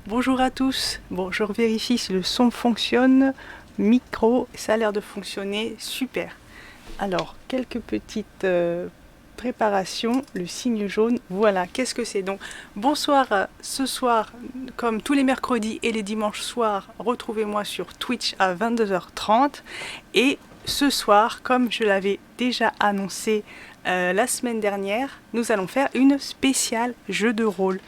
Bonjour à tous. Bon, je vérifie si le son fonctionne. Micro, ça a l'air de fonctionner. Super. Alors, quelques petites préparations. Le signe jaune, voilà, qu'est-ce que c'est? Donc, bonsoir. Ce soir, comme tous les mercredis et les dimanches soirs, retrouvez-moi sur Twitch à 22h30. Et ce soir, comme je l'avais déjà annoncé la semaine dernière, nous allons faire une spéciale jeu de rôle.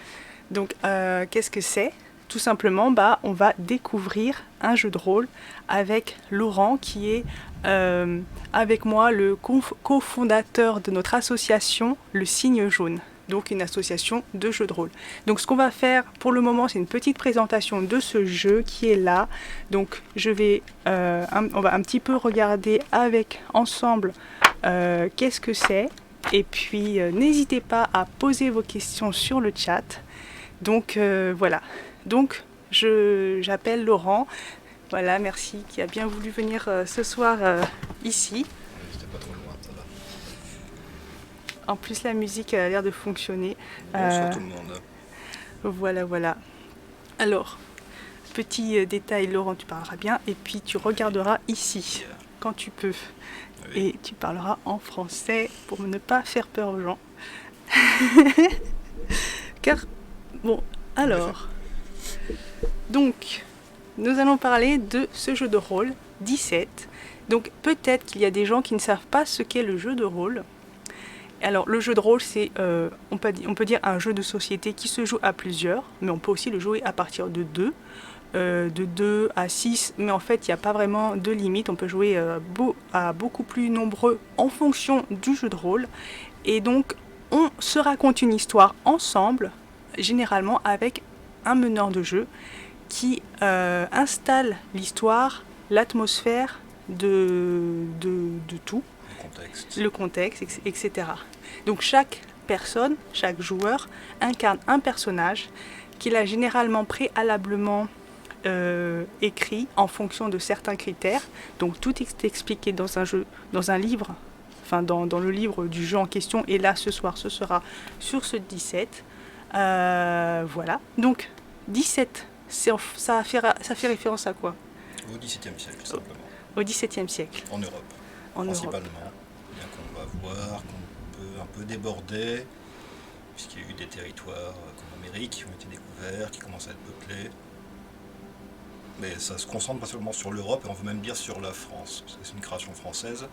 Donc, qu'est-ce que c'est? Tout simplement, on va découvrir un jeu de rôle avec Laurent, qui est avec moi le cofondateur de notre association, le Signe Jaune. Donc, une association de jeux de rôle. Donc, ce qu'on va faire pour le moment, c'est une petite présentation de ce jeu qui est là. Donc, on va un petit peu regarder ensemble qu'est-ce que c'est. Et puis, n'hésitez pas à poser vos questions sur le chat. Donc voilà. Donc j'appelle Laurent. Voilà, merci, qui a bien voulu venir ce soir ici. C'était pas trop loin, ça va. En plus, la musique a l'air de fonctionner. Bonsoir tout le monde. Voilà. Alors, petit détail, Laurent, tu parleras bien. Et puis tu regarderas ici, quand tu peux. Oui. Et tu parleras en français pour ne pas faire peur aux gens. Car, bon, alors... Donc, nous allons parler de ce jeu de rôle, 17. Donc, peut-être qu'il y a des gens qui ne savent pas ce qu'est le jeu de rôle. Alors, le jeu de rôle, c'est, on peut dire, un jeu de société qui se joue à plusieurs, mais on peut aussi le jouer à partir de 2, de 2 à 6, mais en fait, il n'y a pas vraiment de limite. On peut jouer à beaucoup plus nombreux en fonction du jeu de rôle. Et donc, on se raconte une histoire ensemble, généralement avec un meneur de jeu qui installe l'histoire, l'atmosphère de tout, le contexte, etc. Donc chaque personne, chaque joueur incarne un personnage qu'il a généralement préalablement écrit en fonction de certains critères. Donc tout est expliqué dans un livre, enfin dans le livre du jeu en question. Et là, ce soir, ce sera sur ce 17. Voilà. Donc 17. Ça fait référence à quoi? Au XVIIe siècle, simplement. Au XVIIe siècle. En Europe, principalement. Bien qu'on va voir qu'on peut un peu déborder, puisqu'il y a eu des territoires comme l'Amérique qui ont été découverts, qui commencent à être peuplés. Mais ça se concentre principalement sur l'Europe, et on veut même dire sur la France, parce que c'est une création française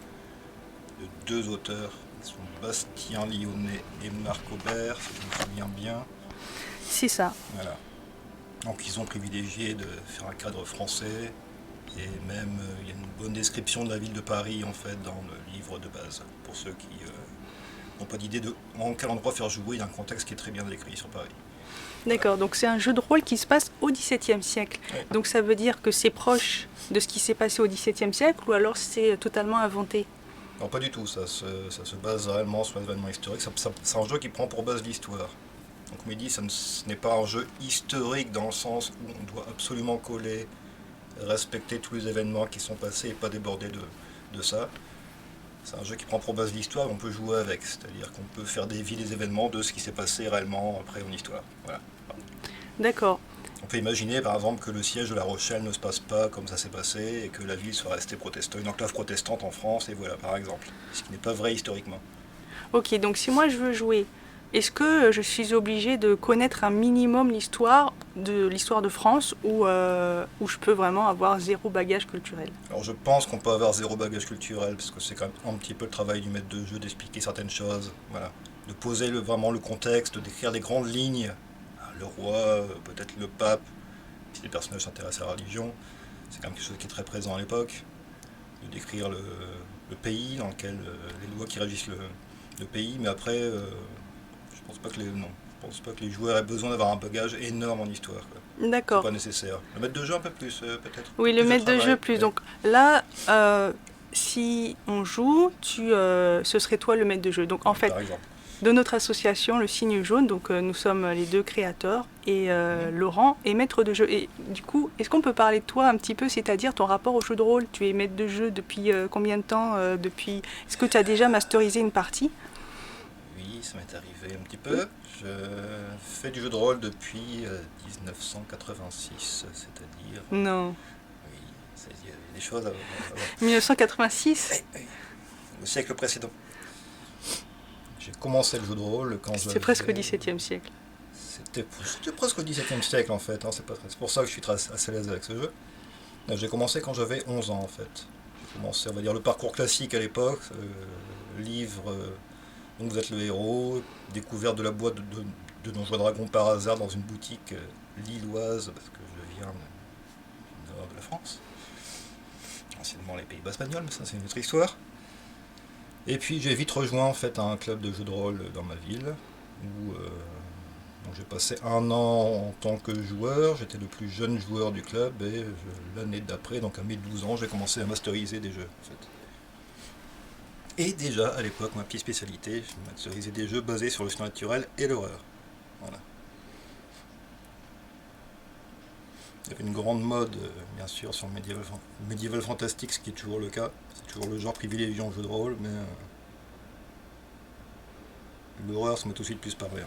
de deux auteurs, qui sont Bastien Lyonnais et Marc Aubert, si je me souviens bien. C'est ça. Voilà. Donc ils ont privilégié de faire un cadre français, et même il y a une bonne description de la ville de Paris en fait dans le livre de base, pour ceux qui n'ont pas d'idée de en quel endroit faire jouer. Il y a un contexte qui est très bien décrit sur Paris. D'accord, donc c'est un jeu de rôle qui se passe au XVIIe siècle. Ouais. Donc ça veut dire que c'est proche de ce qui s'est passé au XVIIe siècle, ou alors c'est totalement inventé? Non, pas du tout, ça se base réellement sur l'événement historique. C'est un jeu qui prend pour base l'histoire. Donc comme il dit, ce n'est pas un jeu historique dans le sens où on doit absolument coller, respecter tous les événements qui sont passés et pas déborder de ça. C'est un jeu qui prend pour base l'histoire et on peut jouer avec, c'est-à-dire qu'on peut faire dévier les événements de ce qui s'est passé réellement après en histoire. Voilà. D'accord. On peut imaginer par exemple que le siège de La Rochelle ne se passe pas comme ça s'est passé et que la ville soit restée protestante, une enclave protestante en France, et voilà par exemple, ce qui n'est pas vrai historiquement. Ok, donc si moi je veux jouer, est-ce que je suis obligée de connaître un minimum l'histoire de France, ou je peux vraiment avoir zéro bagage culturel? Alors je pense qu'on peut avoir zéro bagage culturel, parce que c'est quand même un petit peu le travail du maître de jeu d'expliquer certaines choses, voilà. De poser vraiment le contexte, d'écrire les grandes lignes, le roi, peut-être le pape, si les personnages s'intéressent à la religion, c'est quand même quelque chose qui est très présent à l'époque, de décrire le pays dans lequel, les lois qui régissent le pays, mais après, je pense pas que je pense pas que les joueurs aient besoin d'avoir un bagage énorme en histoire, quoi. C'est D'accord. pas nécessaire. Le maître de jeu un peu plus, peut-être. Oui, le Plus maître de travail, jeu plus. ouais. Donc là, si on joue, ce serait toi le maître de jeu. Donc en fait, Par exemple. de notre association, le Signe Jaune, donc nous sommes les deux créateurs, et Laurent est maître de jeu. Et du coup, est-ce qu'on peut parler de toi un petit peu, c'est-à-dire ton rapport au jeu de rôle? Tu es maître de jeu depuis combien de temps Est-ce que tu as déjà masterisé une partie? Oui, oui, ça m'est arrivé un petit peu. Je fais du jeu de rôle depuis 1986, c'est-à-dire... Non. Oui, il y a des choses avant. 1986? Le siècle précédent. J'ai commencé le jeu de rôle quand C'était presque au XVIIe siècle. C'était presque au XVIIe siècle en fait, hein, c'est pour ça que je suis assez à l'aise avec ce jeu. J'ai commencé quand j'avais 11 ans en fait. J'ai commencé, on va dire, le parcours classique à l'époque, livre, donc vous êtes le héros, découverte de la boîte de Donjons et Dragons par hasard dans une boutique lilloise, parce que je viens du nord de la France, anciennement les Pays-Bas espagnols, mais ça c'est une autre histoire. Et puis j'ai vite rejoint en fait un club de jeux de rôle dans ma ville, où donc j'ai passé 1 an en tant que joueur, j'étais le plus jeune joueur du club, et l'année d'après, donc à mes 12 ans, j'ai commencé à masteriser des jeux en fait. Et déjà à l'époque, ma petite spécialité, je masterisais des jeux basés sur le surnaturel et l'horreur. Voilà. Il y avait une grande mode, bien sûr, sur le médiéval fantastique, ce qui est toujours le cas. C'est toujours le genre privilégié en jeu de rôle, mais l'horreur, ça m'a tout de suite plus parlé. En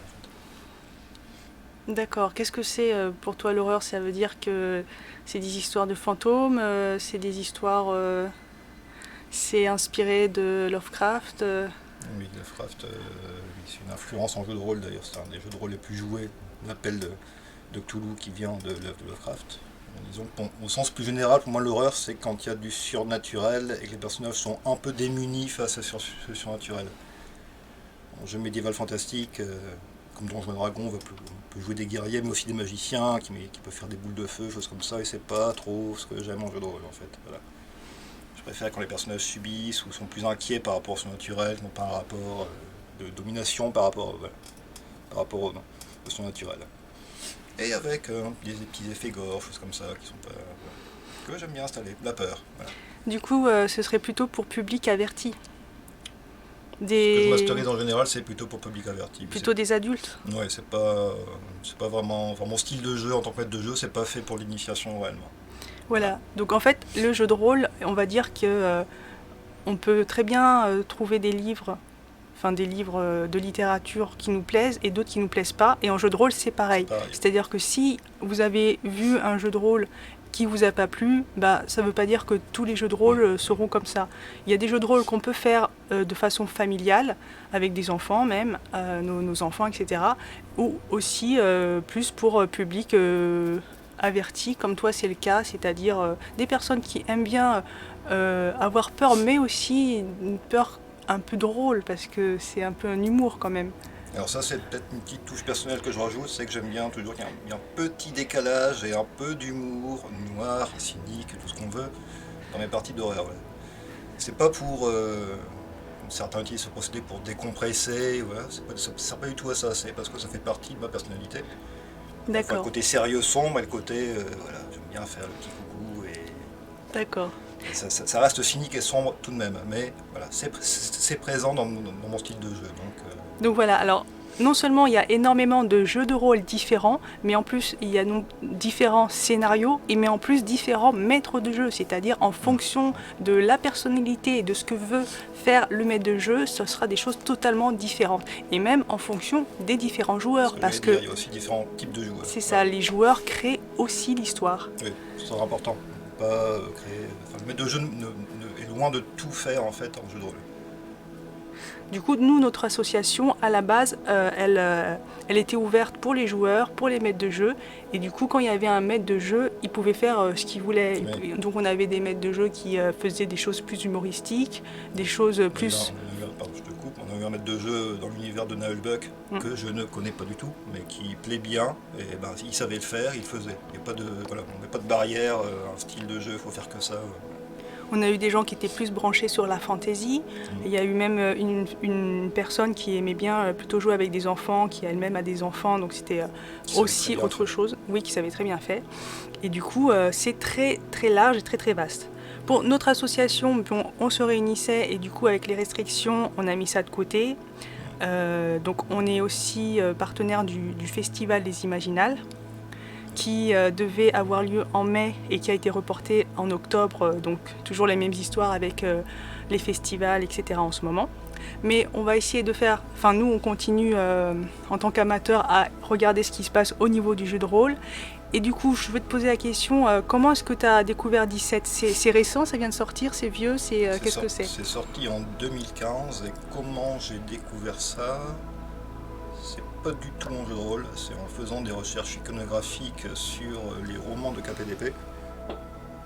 fait. D'accord. Qu'est-ce que c'est pour toi l'horreur? Ça veut dire que c'est des histoires de fantômes, c'est des histoires... c'est inspiré de Lovecraft Oui, Lovecraft, c'est une influence en jeu de rôle d'ailleurs, c'est un des jeux de rôle les plus joués, l'appel de Cthulhu qui vient de l'œuvre de Lovecraft. Disons, au sens plus général, pour moi l'horreur c'est quand il y a du surnaturel et que les personnages sont un peu démunis face à ce surnaturel. En jeu médiéval fantastique, comme Donjons et Dragons, on peut jouer des guerriers mais aussi des magiciens qui peuvent faire des boules de feu, choses comme ça, et c'est pas trop ce que j'aime en jeu de rôle en fait. Voilà. Je préfère quand les personnages subissent ou sont plus inquiets par rapport au surnaturel, non pas un rapport de domination par rapport au surnaturel. Et avec des petits effets gore, choses comme ça, qui sont pas, que j'aime bien installer. La peur. Voilà. Du coup, ce serait plutôt pour public averti. Ce que je masterise en général, c'est plutôt pour public averti. Plutôt des adultes. Ouais, c'est pas vraiment... Enfin, mon style de jeu en tant que maître de jeu, c'est pas fait pour l'initiation réellement. Voilà. Donc en fait, le jeu de rôle, on va dire que on peut très bien trouver des livres de littérature qui nous plaisent et d'autres qui nous plaisent pas. Et en jeu de rôle, c'est pareil. C'est-à-dire que si vous avez vu un jeu de rôle qui vous a pas plu, bah, ça veut pas dire que tous les jeux de rôle seront comme ça. Il y a des jeux de rôle qu'on peut faire de façon familiale, avec des enfants même, nos enfants, etc. Ou aussi plus pour public averti, comme toi c'est le cas, c'est-à-dire des personnes qui aiment bien avoir peur, mais aussi une peur un peu drôle, parce que c'est un peu un humour quand même. Alors ça c'est peut-être une petite touche personnelle que je rajoute, c'est que j'aime bien toujours qu'il y a un petit décalage et un peu d'humour noir, cynique, tout ce qu'on veut, dans mes parties d'horreur. Ouais. C'est pas pour... certains utilisent ce procédé pour décompresser, voilà. Ça sert pas du tout à ça, c'est parce que ça fait partie de ma personnalité. D'accord. Enfin, le côté sérieux sombre et le côté... voilà, j'aime bien faire le petit coucou et... D'accord. Ça reste cynique et sombre tout de même, mais voilà, c'est présent dans mon style de jeu. Donc voilà, alors non seulement il y a énormément de jeux de rôle différents, mais en plus il y a différents scénarios, mais en plus différents maîtres de jeu, c'est-à-dire en fonction de la personnalité et de ce que veut faire le maître de jeu, ce sera des choses totalement différentes. Et même en fonction des différents joueurs. Parce que il y a aussi différents types de joueurs. C'est ça, les joueurs créent aussi l'histoire. Oui, c'est important. Pas créer... Enfin, le maître de jeu est loin de tout faire en fait en jeu de rôle. Du coup, nous, notre association, à la base, elle était ouverte pour les joueurs, pour les maîtres de jeu. Et du coup, quand il y avait un maître de jeu, il pouvait faire ce qu'il voulait. Oui. Donc on avait des maîtres de jeu qui faisaient des choses plus humoristiques, des choses plus... Pardon, je te coupe. On a eu un maître de jeu dans l'univers de Naheulbeuk que je ne connais pas du tout, mais qui plaît bien. Et ben, il savait le faire, il le faisait. Il n'y a pas de, voilà, on met pas de barrière, un style de jeu, il faut faire que ça. On a eu des gens qui étaient plus branchés sur la fantaisie. Il y a eu même une personne qui aimait bien plutôt jouer avec des enfants, qui elle-même a des enfants, donc c'était aussi autre chose. Oui, qui savait très bien faire. Et du coup, c'est très très large et très très vaste. Pour notre association, bon, on se réunissait et du coup, avec les restrictions, on a mis ça de côté. Donc on est aussi partenaire du Festival des Imaginales, qui devait avoir lieu en mai et qui a été reporté en octobre, donc toujours les mêmes histoires avec les festivals, etc. en ce moment. Mais on va essayer de faire, enfin nous on continue en tant qu'amateur à regarder ce qui se passe au niveau du jeu de rôle. Et du coup, je veux te poser la question, comment est-ce que tu as découvert 17 ? C'est récent, ça vient de sortir, c'est vieux, qu'est-ce que c'est ? C'est sorti en 2015 et comment j'ai découvert ça ? C'est pas du tout mon jeu de rôle, c'est en faisant des recherches iconographiques sur les romans de KPDP.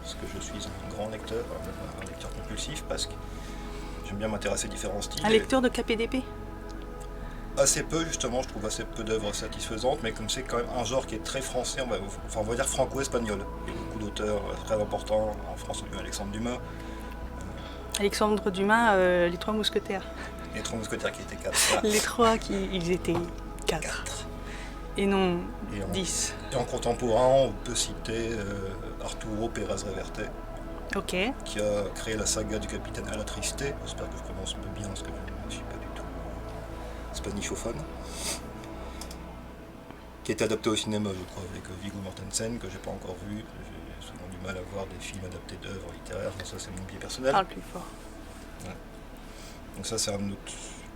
Parce que je suis un grand lecteur, un lecteur compulsif, parce que j'aime bien m'intéresser à différents styles. Un lecteur de KPDP ? Assez peu, justement, je trouve assez peu d'œuvres satisfaisantes, mais comme c'est quand même un genre qui est très français, on va dire franco-espagnol. Il y a beaucoup d'auteurs très importants en France, Alexandre Dumas. Alexandre Dumas, les Trois Mousquetaires. Les Trois Mousquetaires qui étaient 4. Les trois, ils étaient 4. Et non 10. Et en contemporain, on peut citer Arturo Pérez Reverte, qui a créé la saga du Capitaine à la Tristesse. J'espère que je prononce bien, parce que je ne suis pas du tout spanichophone. Qui a été adapté au cinéma, je crois, avec Viggo Mortensen, que j'ai pas encore vu. J'ai souvent du mal à voir des films adaptés d'œuvres littéraires, mais ça c'est mon biais personnel. Parle plus fort. Ouais. Donc ça c'est un autre.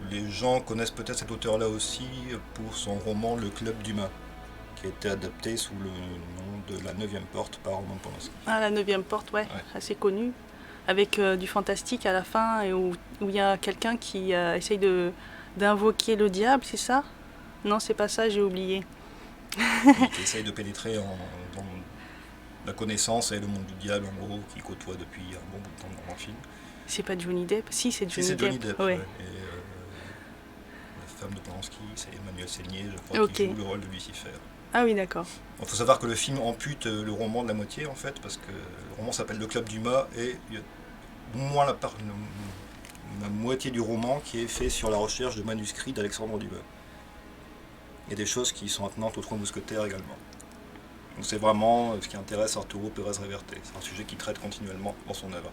Les gens connaissent peut-être cet auteur-là aussi pour son roman Le Club d'Humains, qui a été adapté sous le nom de La 9e Porte par Roman Polanski. Ah, La 9e Porte, ouais, assez connu. Avec du fantastique à la fin, et où il y a quelqu'un qui essaye d'invoquer le diable, c'est ça ? Non, c'est pas ça, j'ai oublié. Qui essaye de pénétrer dans la connaissance et le monde du diable, en gros, qui côtoie depuis un bon bout de temps dans le film. C'est pas Johnny Depp ? Si, c'est Johnny Depp. Johnny Depp, ouais. Et la femme de Polanski, c'est Emmanuel Seigné, je crois, qui joue le rôle de Lucifer. Ah oui, d'accord. Il faut savoir que le film ampute le roman de la moitié, en fait, parce que le roman s'appelle Le Club d'Humains, et il y a au moins la moitié du roman qui est fait sur la recherche de manuscrits d'Alexandre Dumas. Il y a des choses qui sont attenantes aux Trois Mousquetaires également. Donc c'est vraiment ce qui intéresse Arturo Pérez Reverte. C'est un sujet qu'il traite continuellement dans son œuvre.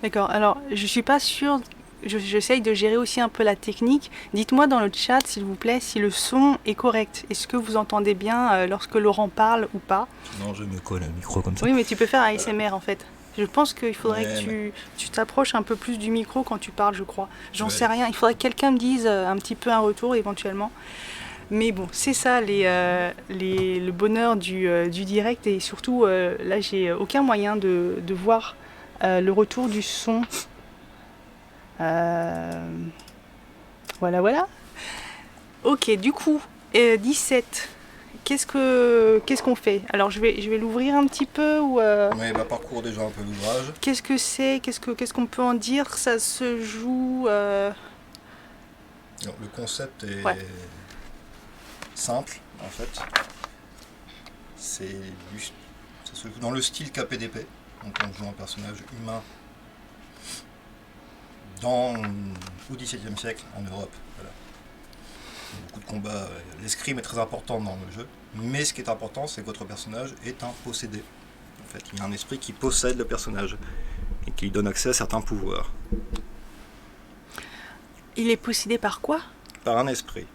D'accord, alors je suis pas sûre, j'essaye de gérer aussi un peu la technique. Dites-moi dans le chat, s'il vous plaît, si le son est correct. Est-ce que vous entendez bien lorsque Laurent parle ou pas ? Non, je me colle un micro comme ça. Oui, mais tu peux faire un ASMR en fait. Je pense qu'il faudrait que tu t'approches un peu plus du micro quand tu parles, je crois. J'en sais rien, il faudrait que quelqu'un me dise un petit peu un retour éventuellement. Mais bon, c'est ça le bonheur du direct, et surtout là j'ai aucun moyen de voir le retour du son. Voilà. Ok, du coup, 17. Qu'est-ce qu'on fait ? Alors je vais l'ouvrir un petit peu ou Oui, parcours déjà un peu l'ouvrage. Qu'est-ce que c'est ? Qu'est-ce qu'on peut en dire ? Ça se joue Alors, le concept est simple en fait. Ça se joue dans le style KPDP. Donc on joue un personnage humain au XVIIe siècle en Europe. Voilà. Beaucoup de combats. L'escrime est très important dans le jeu. Mais ce qui est important, c'est que votre personnage est un possédé. En fait, il y a un esprit qui possède le personnage et qui lui donne accès à certains pouvoirs. Il est possédé par quoi ? Par un esprit.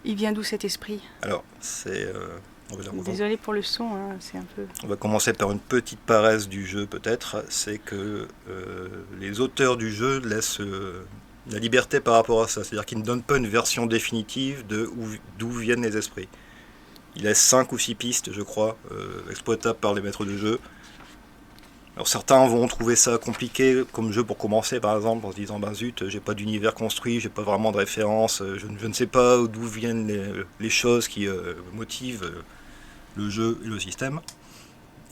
Il vient d'où cet esprit ? Alors, c'est... Désolé pour le son, hein, c'est un peu... On va commencer par une petite paresse du jeu peut-être. C'est que les auteurs du jeu laissent la liberté par rapport à ça. C'est-à-dire qu'ils ne donnent pas une version définitive d'où viennent les esprits. Il laisse 5 ou 6 pistes, je crois, exploitables par les maîtres de jeu. Alors certains vont trouver ça compliqué comme jeu pour commencer, par exemple, en se disant zut, j'ai pas d'univers construit, j'ai pas vraiment de référence, je ne sais pas d'où viennent les choses qui motivent le jeu et le système.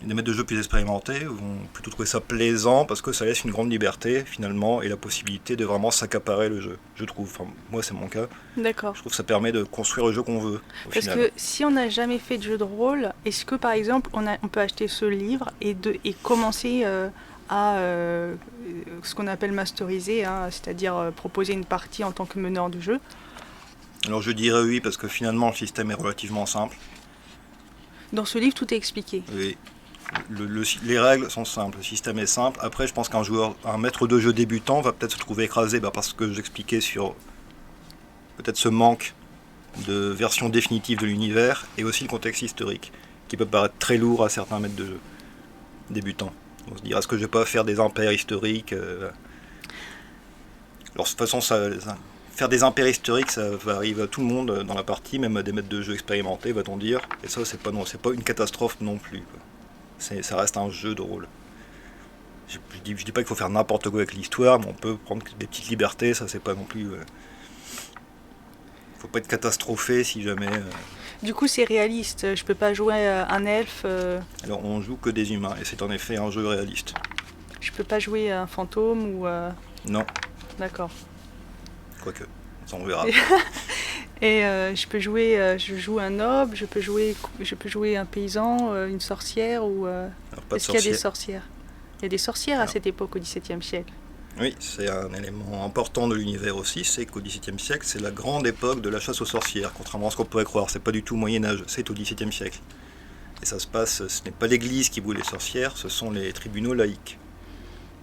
Les maîtres de jeu plus expérimentés vont plutôt trouver ça plaisant parce que ça laisse une grande liberté finalement et la possibilité de vraiment s'accaparer le jeu, je trouve. Enfin, moi c'est mon cas. D'accord. Je trouve que ça permet de construire le jeu qu'on veut. Parce que si on n'a jamais fait de jeu de rôle, est-ce que par exemple on peut acheter ce livre et commencer à ce qu'on appelle masteriser, hein, c'est-à-dire proposer une partie en tant que meneur de jeu ? Alors je dirais oui parce que finalement le système est relativement simple. Dans ce livre tout est expliqué. Oui. Les règles sont simples, le système est simple. Après, je pense un maître de jeu débutant va peut-être se trouver écrasé parce que j'expliquais sur peut-être ce manque de version définitive de l'univers et aussi le contexte historique, qui peut paraître très lourd à certains maîtres de jeu débutants. On se dit, est-ce que je vais pas faire des impairs historiques Alors de toute façon, faire des impairs historiques, ça va arriver à tout le monde dans la partie, même à des maîtres de jeu expérimentés, va-t-on dire. Et ça, c'est pas une catastrophe non plus, quoi. Ça reste un jeu de rôle. Je dis pas qu'il faut faire n'importe quoi avec l'histoire, mais on peut prendre des petites libertés, ça c'est pas non plus... faut pas être catastrophé si jamais... Du coup, c'est réaliste. Je peux pas jouer un elfe. Alors, on joue que des humains, et c'est en effet un jeu réaliste. Je peux pas jouer un fantôme ou. Non. D'accord. Quoique, ça on verra. Et je joue un noble, je peux jouer un paysan, une sorcière ou. Est-ce qu'il y a des sorcières? Il y a des sorcières à cette époque, au XVIIe siècle. Oui, c'est un élément important de l'univers aussi, c'est qu'au XVIIe siècle, c'est la grande époque de la chasse aux sorcières, contrairement à ce qu'on pourrait croire. C'est pas du tout Moyen-Âge, c'est au XVIIe siècle. Et ça se passe, ce n'est pas l'Église qui brûle les sorcières, ce sont les tribunaux laïcs.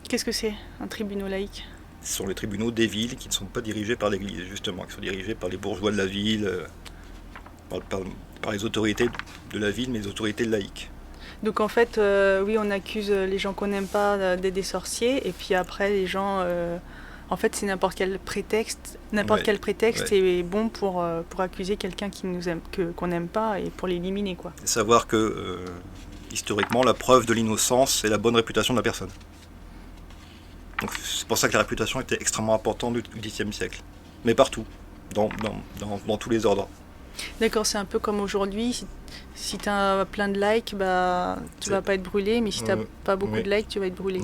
Qu'est-ce que c'est, un tribunal laïque? Ce sont les tribunaux des villes qui ne sont pas dirigés par l'Église, justement, qui sont dirigés par les bourgeois de la ville, par les autorités de la ville, mais les autorités laïques. Donc en fait, oui, on accuse les gens qu'on n'aime pas d'être des sorciers, et puis après les gens, en fait, c'est n'importe quel prétexte est bon pour accuser quelqu'un qu'on n'aime pas et pour l'éliminer, quoi. Et savoir que historiquement, la preuve de l'innocence, c'est la bonne réputation de la personne. Donc c'est pour ça que la réputation était extrêmement importante du XXe siècle, mais partout, dans tous les ordres. D'accord, c'est un peu comme aujourd'hui, si tu as plein de likes, tu vas pas être brûlé, mais si tu n'as pas beaucoup de likes, tu vas être brûlé.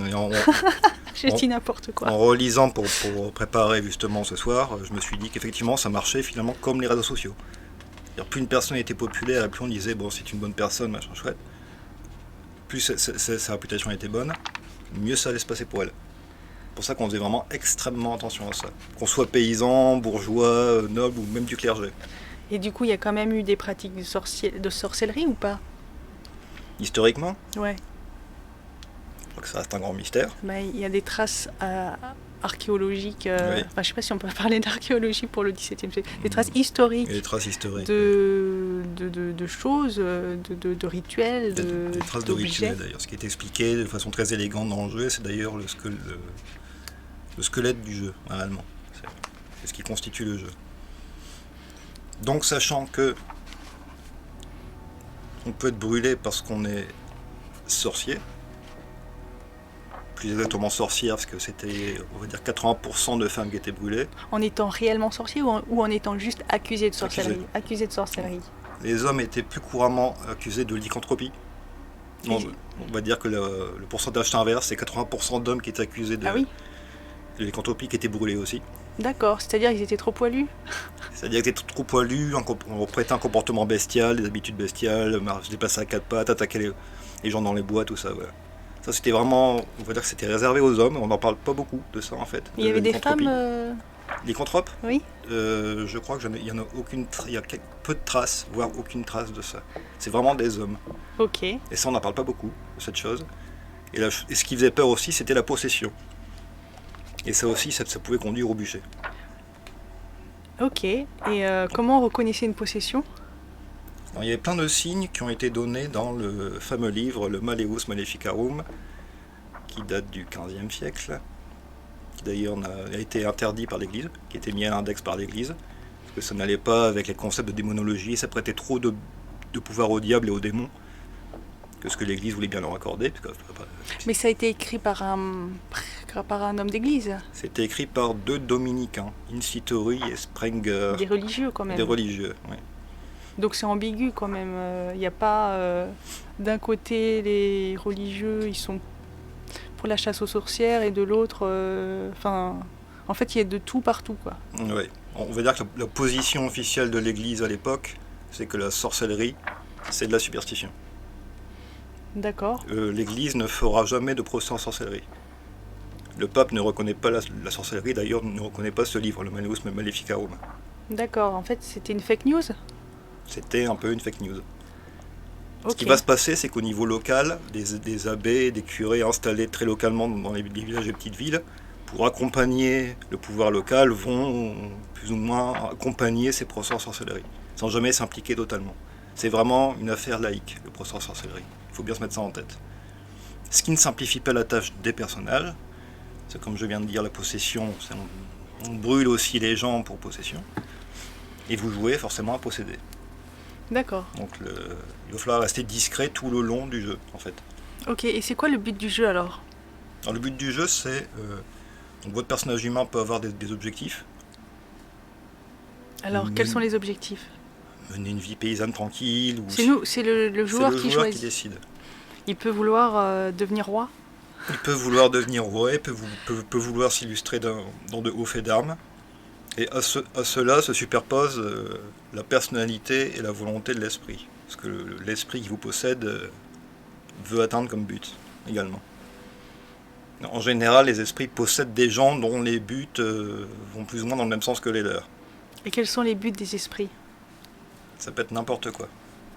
J'ai dit n'importe quoi. En relisant pour préparer justement ce soir, je me suis dit qu'effectivement ça marchait finalement comme les réseaux sociaux. C'est-à-dire, plus une personne était populaire, et plus on disait bon, c'est une bonne personne, machin chouette, plus sa réputation était bonne, mieux ça allait se passer pour elle. C'est pour ça qu'on faisait vraiment extrêmement attention à ça. Qu'on soit paysan, bourgeois, noble ou même du clergé. Et du coup, il y a quand même eu des pratiques de sorcellerie ou pas? Historiquement, ouais. Je crois que ça reste un grand mystère. Il y a des traces archéologiques, oui. Je ne sais pas si on peut parler d'archéologie pour le XVIIe siècle, des traces historiques, des traces historiques de choses, de rituels, des traces de rituels d'ailleurs. Ce qui est expliqué de façon très élégante dans le jeu, c'est d'ailleurs le squelette du jeu, réellement. C'est ce qui constitue le jeu. Donc sachant que on peut être brûlé parce qu'on est sorcier, plus exactement sorcière, parce que c'était, on va dire, 80% de femmes qui étaient brûlées. En étant réellement sorcier ou en étant juste accusé de sorcellerie? Accusé de sorcellerie. Les hommes étaient plus couramment accusés de lycanthropie. On va dire que le pourcentage inverse, c'est 80% d'hommes qui étaient accusés de de lycanthropie, qui étaient brûlés aussi. D'accord, c'est-à-dire qu'ils étaient trop poilus? C'est-à-dire qu'ils étaient trop poilus, on prêtait un comportement bestial, des habitudes bestiales, se déplacer à quatre pattes, attaquer les gens dans les bois, tout ça. Voilà. Ça, c'était vraiment, on va dire que c'était réservé aux hommes, on n'en parle pas beaucoup de ça en fait. Il y avait des femmes lycanthropes? Oui. Je crois qu'il y en a aucune, il y a peu de traces, voire aucune trace de ça. C'est vraiment des hommes. Ok. Et ça, on n'en parle pas beaucoup de cette chose. Et ce qui faisait peur aussi, c'était la possession. Et ça aussi, ça pouvait conduire au bûcher. Ok. Et comment on reconnaissait une possession? Alors, il y avait plein de signes qui ont été donnés dans le fameux livre, le Malleus Maleficarum, qui date du XVe siècle, qui d'ailleurs a été interdit par l'Église, qui a été mis à l'index par l'Église, parce que ça n'allait pas avec les concepts de démonologie, ça prêtait trop de pouvoir au diable et aux démons, que ce que l'Église voulait bien leur accorder. Mais ça a été écrit par un homme d'église. C'était écrit par 2 dominicains, Insitori et Sprenger. Des religieux quand même. Des religieux, oui. Donc c'est ambigu quand même. Il n'y a pas d'un côté les religieux, ils sont pour la chasse aux sorcières et de l'autre, en fait il y a de tout partout, quoi. Oui. On va dire que la position officielle de l'Église à l'époque, c'est que la sorcellerie, c'est de la superstition. D'accord. L'Église ne fera jamais de procès en sorcellerie. Le pape ne reconnaît pas la sorcellerie, d'ailleurs ne reconnaît pas ce livre, le Malleus Maleficarum. D'accord, en fait c'était une fake news? C'était un peu une fake news. Okay. Ce qui va se passer, c'est qu'au niveau local, des abbés, des curés installés très localement dans les villages et petites villes, pour accompagner le pouvoir local, vont plus ou moins accompagner ces procès en sorcellerie, sans jamais s'impliquer totalement. C'est vraiment une affaire laïque, le procès en sorcellerie. Il faut bien se mettre ça en tête. Ce qui ne simplifie pas la tâche des personnages, c'est comme je viens de dire, la possession, on brûle aussi les gens pour possession, et vous jouez forcément à posséder. D'accord. Donc il va falloir rester discret tout le long du jeu, en fait. Ok, et c'est quoi le but du jeu alors? Alors, le but du jeu, c'est... donc votre personnage humain peut avoir des objectifs. Alors, quels sont les objectifs? Mener une vie paysanne tranquille. Ou c'est le joueur c'est le qui joueur choisit. qui décide. Il peut vouloir devenir roi? Il peut vouloir devenir roi, il peut vouloir s'illustrer dans de hauts faits d'armes. Et à cela se superpose la personnalité et la volonté de l'esprit. Parce que l'esprit qui vous possède veut atteindre comme but également. En général, les esprits possèdent des gens dont les buts vont plus ou moins dans le même sens que les leurs. Et quels sont les buts des esprits? Ça peut être n'importe quoi.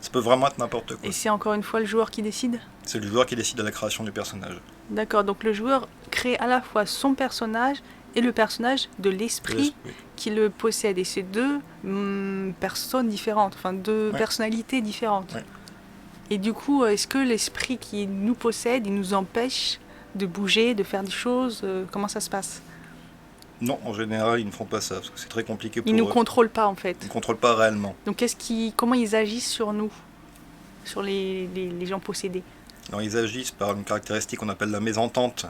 Ça peut vraiment être n'importe quoi. Et c'est encore une fois le joueur qui décide? C'est le joueur qui décide de la création du personnage. D'accord, donc le joueur crée à la fois son personnage et le personnage de l'esprit qui le possède. Et c'est deux personnes différentes, enfin deux personnalités différentes. Ouais. Et du coup, est-ce que l'esprit qui nous possède, il nous empêche de bouger, de faire des choses? Comment ça se passe? Non, en général, ils ne font pas ça, parce que c'est très compliqué pour Ils ne eux. nous contrôlent pas en fait. Ils ne contrôlent pas réellement. Donc comment ils agissent sur nous, sur les gens possédés? Alors, ils agissent par une caractéristique qu'on appelle la mésentente.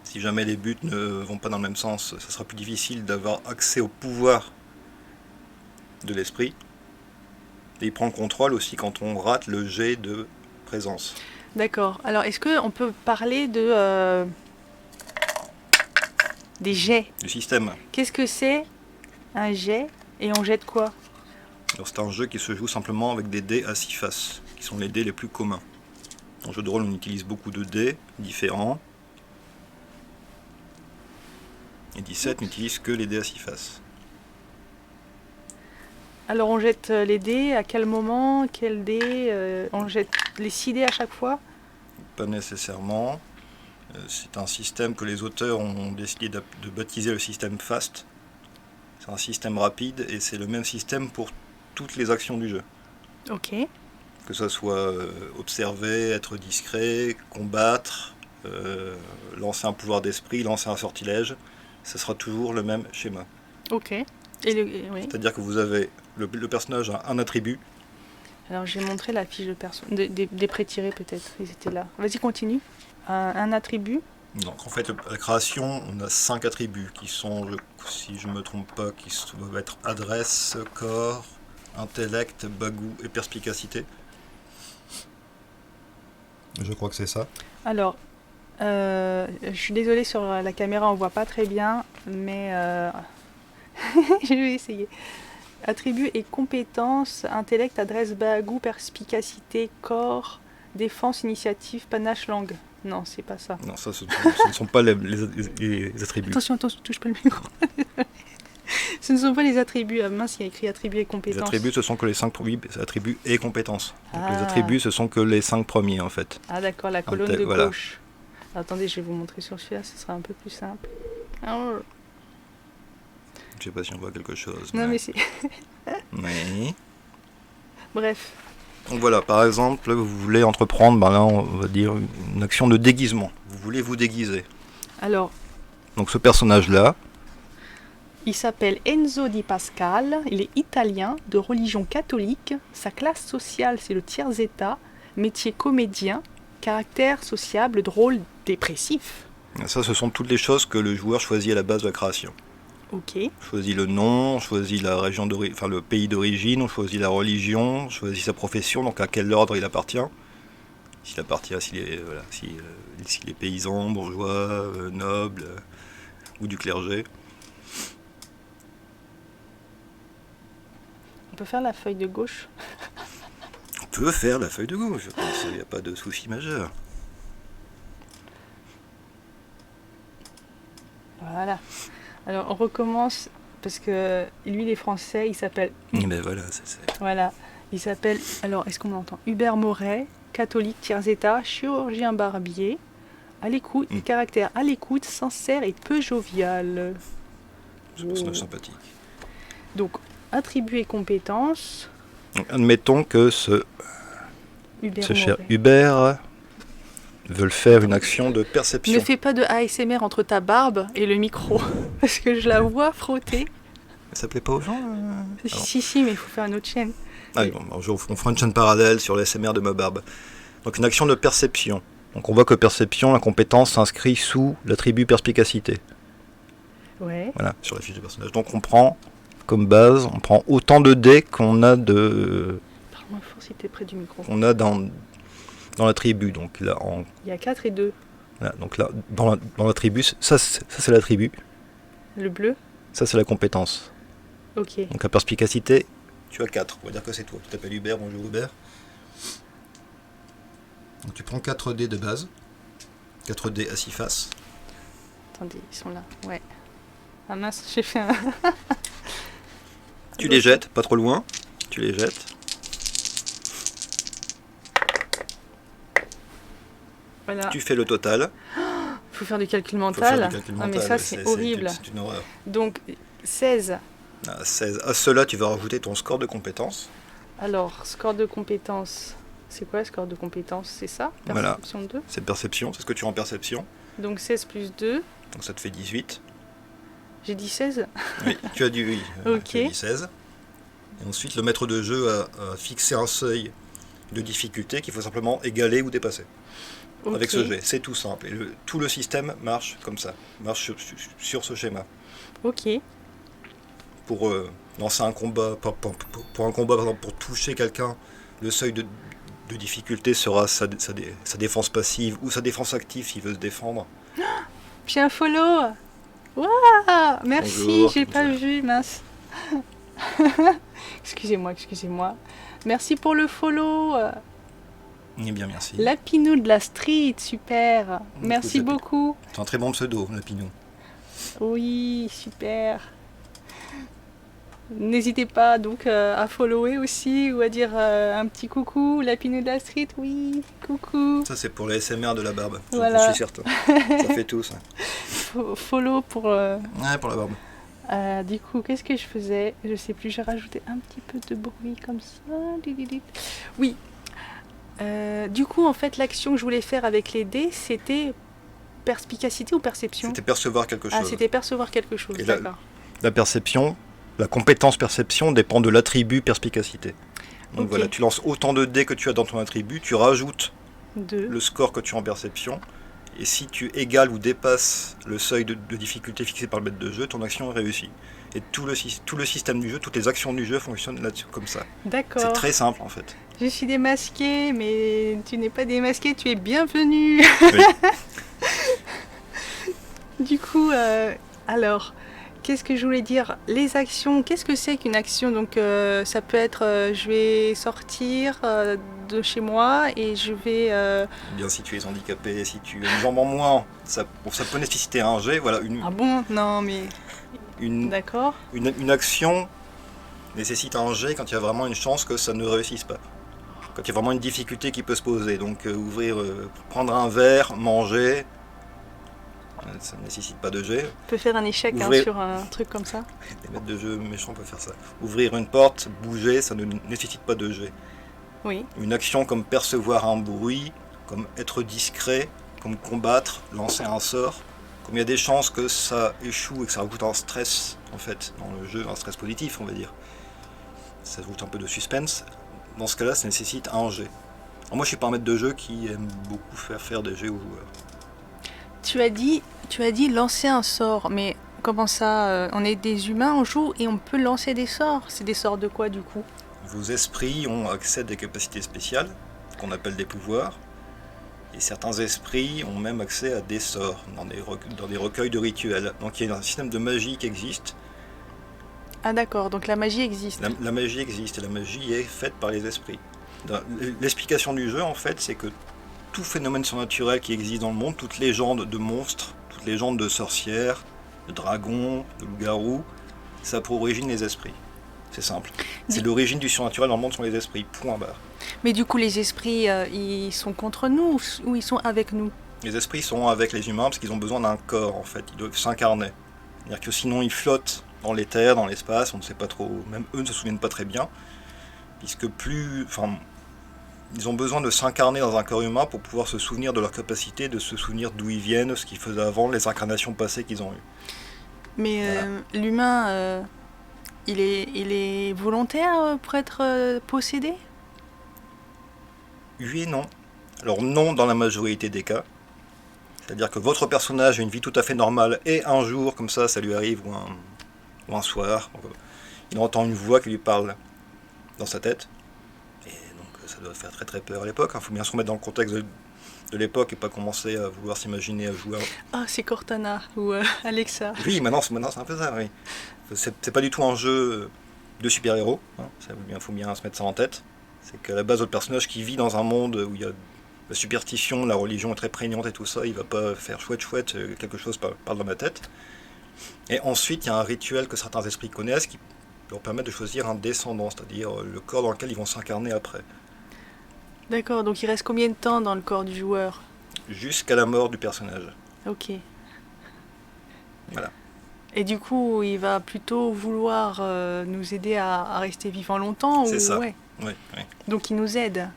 Si jamais les buts ne vont pas dans le même sens, ça sera plus difficile d'avoir accès au pouvoir de l'esprit. Et il prend le contrôle aussi quand on rate le jet de présence. D'accord. Alors, est-ce qu'on peut parler des jets? Du système. Qu'est-ce que c'est un jet et on jette quoi? Alors, c'est un jeu qui se joue simplement avec des dés à 6 faces, qui sont les dés les plus communs. En jeu de rôle, on utilise beaucoup de dés différents. Et 17 n'utilise que les dés à 6 faces. Alors on jette les dés, à quel moment, quel dé? On jette les 6 dés à chaque fois? Pas nécessairement. C'est un système que les auteurs ont décidé de baptiser le système FAST. C'est un système rapide et c'est le même système pour toutes les actions du jeu. Ok. Que ce soit observer, être discret, combattre, lancer un pouvoir d'esprit, lancer un sortilège, ce sera toujours le même schéma. Ok. Oui. C'est-à-dire que vous avez le personnage a un attribut. Alors j'ai montré la fiche de personne, des pré-tirés peut-être, ils étaient là. Vas-y, continue. Un attribut. Donc en fait, la création, on a 5 attributs qui sont, si je ne me trompe pas, qui doivent être adresse, corps, intellect, bagou et perspicacité. Je crois que c'est ça. Alors, je suis désolée, sur la caméra on voit pas très bien, mais je vais essayer. Attributs et compétences, intellect, adresse, bagou, perspicacité, corps, défense, initiative, panache, langue. Non, c'est pas ça. Non, ça, ce ne sont pas les attributs. Attention, touche pas le micro. Ce ne sont pas les attributs. Ah mince, il y a écrit attributs et compétences. Les attributs, ce sont que les 5 premiers attributs et compétences. Donc, Ah. les attributs, ce sont que les 5 premiers, en fait. Ah d'accord, la colonne de voilà. gauche. Attendez, je vais vous montrer sur celui-là, ce sera un peu plus simple. Alors, Je sais pas si on voit quelque chose. non mais c'est... Oui. Bref. Donc voilà, par exemple, vous voulez entreprendre, là, on va dire, une action de déguisement. Vous voulez vous déguiser. Alors, Donc ce personnage-là, il s'appelle Enzo Di Pascal, il est italien, de religion catholique, sa classe sociale c'est le tiers-état, métier comédien, caractère sociable, drôle, dépressif. ça, ce sont toutes les choses que le joueur choisit à la base de la création. Ok. On choisit le nom, on choisit la région le pays d'origine, on choisit la religion, on choisit sa profession, donc à quel ordre il appartient. S'il est paysan, bourgeois, noble ou du clergé. On peut faire la feuille de gauche. On peut faire la feuille de gauche, je pense, il n'y a pas de souci majeur. Voilà. Alors on recommence, parce que lui il est français, il s'appelle... Mais voilà, c'est... Voilà. Il s'appelle, alors est-ce qu'on m'entend? Hubert Moret, catholique, tiers-état, chirurgien barbier, à l'écoute, caractère à l'écoute, sincère et peu jovial. C'est un personnage sympathique. Donc, attributs et compétences. Donc, admettons que ce cher Moret. Hubert veut faire une action de perception. Ne fais pas de ASMR entre ta barbe et le micro, parce que je la vois frotter. Ça plaît pas aux gens Si, mais il faut faire une autre chaîne. Ah oui, bon, on fera une chaîne parallèle sur l'ASMR de ma barbe. Donc une action de perception. Donc on voit que perception, la compétence s'inscrit sous l'attribut perspicacité. Ouais. Voilà, sur la fiche de personnage. Donc on prend comme base, on prend autant de dés qu'on a Parle-moi fort si t'es près du micro. qu'on a dans l'attribut. Donc là, Il y a 4 et 2. voilà, donc là, dans l'attribut, ça c'est l'attribut, Le bleu. ça c'est la compétence. Ok. Donc la perspicacité, tu as 4. On va dire que c'est toi. Tu t'appelles Hubert, bonjour Hubert. Donc tu prends 4 dés de base. 4 dés à 6 faces. Attendez, ils sont là. Ouais. Ah mince, j'ai fait un... Tu les jettes, pas trop loin. Tu les jettes. Voilà. Tu fais le total. Faut faire du calcul Faut faire mental. du calcul Ah mais mental, ça c'est horrible. C'est une horreur. Donc 16. À 16. À cela, tu vas rajouter ton score de compétence. Alors, score de compétence. C'est quoi le score de compétence? C'est ça? Voilà. Perception 2. C'est perception, c'est ce que tu as en perception. Donc 16 plus 2. Donc ça te fait 18. J'ai dit 16. Oui, tu as dit oui. Ok. Tu as dit 16. Et ensuite, le maître de jeu a fixé un seuil de difficulté qu'il faut simplement égaler ou dépasser. Ok. Avec ce jet. C'est tout simple. Et tout le système marche comme ça. Marche sur ce schéma. Ok. Pour lancer un combat, pour un combat, par exemple, pour toucher quelqu'un, le seuil de difficulté sera sa défense passive ou sa défense active s'il veut se défendre. Puis un follow. Waouh. Merci, Bonjour. j'ai pas vu, mince. Excusez-moi. Merci pour le follow. Eh bien, merci. Lapinou de la street, super. Merci c'est- beaucoup. C'est un très bon pseudo, Lapinou. Oui, super. N'hésitez pas donc à follower aussi ou à dire un petit coucou, Lapinou de la street, oui, coucou. Ça, c'est pour les SMR de la barbe. Voilà. Je suis certain. Ça fait tout, ça. Follow pour... Ouais, pour la barbe. du coup, qu'est-ce que je faisais? Je sais plus, j'ai rajouté un petit peu de bruit comme ça. Oui. Du coup, en fait, l'action que je voulais faire avec les dés, c'était perspicacité ou perception? C'était percevoir quelque Ah, chose. c'était percevoir quelque chose, Et là- d'accord. La perception, la compétence perception dépend de l'attribut perspicacité. Donc Ok. voilà, tu lances autant de dés que tu as dans ton attribut, tu rajoutes 2. le score que tu as en perception, et si tu égales ou dépasses le seuil de difficulté fixé par le maître de jeu, ton action est réussie. Et tout le système du jeu, toutes les actions du jeu fonctionnent là-dessus, comme ça. D'accord. C'est très simple en fait. Je suis démasquée, mais tu n'es pas démasquée, tu es bienvenue. Oui. Du coup, alors, qu'est-ce que je voulais dire? Les actions, qu'est-ce que c'est qu'une action? Donc, ça peut être, je vais sortir de chez moi et je vais... Bien, si tu es handicapé, si tu as une jambe en moins, ça peut nécessiter un jet. Voilà, Ah bon? Non, mais... une D'accord. action nécessite un jet quand il y a vraiment une chance que ça ne réussisse pas. Quand il y a vraiment une difficulté qui peut se poser. Donc prendre un verre, manger, ça ne nécessite pas de jet. On peut faire un échec Ouvrez- sur un truc comme ça. Les maîtres de jeu méchants peuvent faire ça. Ouvrir une porte, bouger, ça ne nécessite pas de jet. Oui. Une action comme percevoir un bruit, comme être discret, comme combattre, lancer un sort, comme il y a des chances que ça échoue et que ça rajoute un stress, en fait, dans le jeu, un stress positif, on va dire. Ça ajoute un peu de suspense. Dans ce cas-là, ça nécessite un jet. Alors moi, je suis pas un maître de jeu qui aime beaucoup faire des jets aux joueurs. Tu as dit lancer un sort, mais comment ça? On est des humains, on joue et on peut lancer des sorts. C'est des sorts de quoi du coup? Vos esprits ont accès à des capacités spéciales, qu'on appelle des pouvoirs, et certains esprits ont même accès à des sorts, dans des recueils de rituels. Donc il y a un système de magie qui existe. Ah d'accord, donc la magie existe. La magie existe, et la magie est faite par les esprits. L'explication du jeu, en fait, c'est que tout phénomène surnaturel qui existe dans le monde, toutes légendes de monstres, toutes légendes de sorcières, de dragons, de loups-garous, ça a pour origine les esprits. C'est simple. C'est l'origine du surnaturel dans le monde sont les esprits, point barre. Mais du coup, les esprits, ils sont contre nous ou ils sont avec nous? Les esprits sont avec les humains parce qu'ils ont besoin d'un corps, en fait. Ils doivent s'incarner. C'est-à-dire que sinon ils flottent dans l'éther, dans l'espace, on ne sait pas trop, même eux ne se souviennent pas très bien. puisque ils ont besoin de s'incarner dans un corps humain pour pouvoir se souvenir de leur capacité, de se souvenir d'où ils viennent, ce qu'ils faisaient avant, les incarnations passées qu'ils ont eues. Mais Voilà. l'humain, il est volontaire pour être possédé? Oui et non. Alors non dans la majorité des cas. C'est-à-dire que votre personnage a une vie tout à fait normale et un jour, comme ça lui arrive, ou un soir, il entend une voix qui lui parle dans sa tête. Et donc ça doit faire très très peur à l'époque. Il faut bien se remettre dans le contexte de l'époque et pas commencer à vouloir s'imaginer à jouer. Ah, c'est Cortana ou Alexa. Oui, maintenant c'est un peu ça, oui. C'est pas du tout un jeu de super-héros. Hein. Faut bien se mettre ça en tête. C'est qu'à la base, votre personnage qui vit dans un monde où il y a la superstition, la religion est très prégnante et tout ça, il va pas faire chouette, quelque chose parle dans ma tête. Et ensuite, il y a un rituel que certains esprits connaissent qui leur permet de choisir un descendant, c'est-à-dire le corps dans lequel ils vont s'incarner après, D'accord, donc il reste combien de temps dans le corps du joueur? jusqu'à la mort du personnage. Ok. Voilà. Et du coup, il va plutôt vouloir nous aider à rester vivant longtemps C'est ou... ça. Ouais. Oui. Donc il nous aide.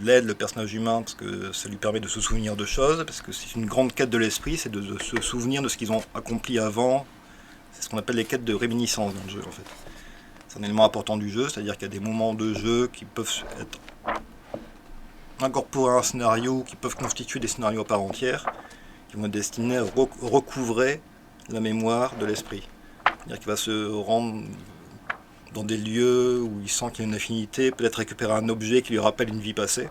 Il aide le personnage humain parce que ça lui permet de se souvenir de choses, parce que c'est une grande quête de l'esprit, c'est de se souvenir de ce qu'ils ont accompli avant. C'est ce qu'on appelle les quêtes de réminiscence dans le jeu en fait. C'est un élément important du jeu, c'est-à-dire qu'il y a des moments de jeu qui peuvent être incorporés à un scénario, qui peuvent constituer des scénarios à part entière, qui vont être destinés à recouvrer la mémoire de l'esprit. C'est-à-dire qu'il va se rendre dans des lieux où il sent qu'il y a une affinité, peut-être récupérer un objet qui lui rappelle une vie passée,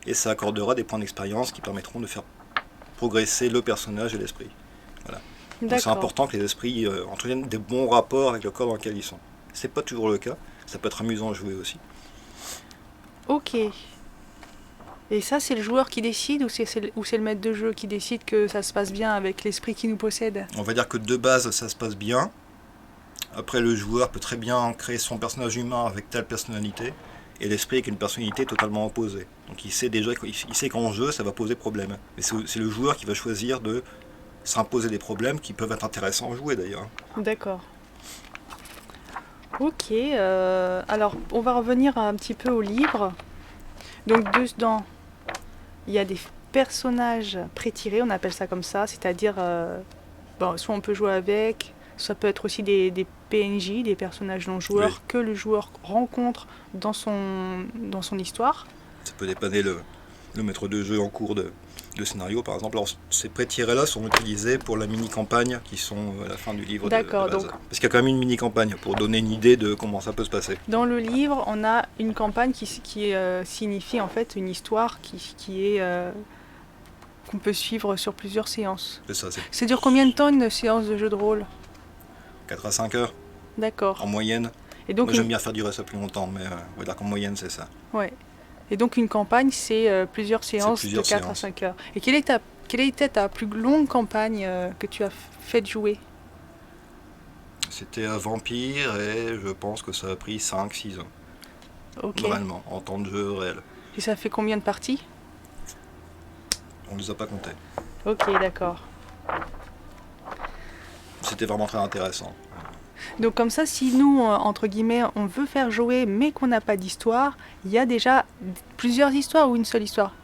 et ça accordera des points d'expérience qui permettront de faire progresser le personnage et l'esprit. Voilà. Donc c'est important que les esprits entretiennent des bons rapports avec le corps dans lequel ils sont. C'est pas toujours le cas, ça peut être amusant à jouer aussi. Ok. Et ça, c'est le joueur qui décide ou c'est le maître de jeu qui décide que ça se passe bien avec l'esprit qui nous possède? On va dire que de base ça se passe bien. Après le joueur peut très bien créer son personnage humain avec telle personnalité, et l'esprit avec une personnalité totalement opposée. Donc il sait déjà qu'en jeu ça va poser problème. Mais c'est le joueur qui va choisir de s'imposer des problèmes qui peuvent être intéressants à jouer d'ailleurs. D'accord. Ok, alors on va revenir un petit peu au livre. Donc dedans, il y a des personnages pré-tirés, on appelle ça comme ça, c'est-à-dire, soit on peut jouer avec, ça peut être aussi des PNJ, des personnages non joueurs, Oui. que le joueur rencontre dans son histoire. Ça peut dépanner le maître de jeu en cours de scénario par exemple. Alors ces pré-tirés-là sont utilisés pour la mini-campagne qui sont à la fin du livre. D'accord, de base. donc Parce qu'il y a quand même une mini-campagne pour donner une idée de comment ça peut se passer. dans le livre, on a une campagne qui signifie en fait une histoire qui est qu'on peut suivre sur plusieurs séances. C'est ça, Ça dure combien de temps une séance de jeu de rôle? 4 à 5 heures D'accord. en moyenne. Et donc Moi j'aime bien faire durer ça plus longtemps, mais on va dire qu'en moyenne c'est ça. Ouais. Et donc une campagne, c'est plusieurs séances plusieurs de 4 à séances. 5 heures. Et quelle était ta plus longue campagne que tu as fait jouer? C'était à Vampire et je pense que ça a pris 5-6 ans, Ok. vraiment, en temps de jeu réel. Et ça fait combien de parties? On ne les a pas comptés. Ok, d'accord. C'était vraiment très intéressant. Donc comme ça, si nous, entre guillemets, on veut faire jouer mais qu'on n'a pas d'histoire, il y a déjà plusieurs histoires ou une seule histoire?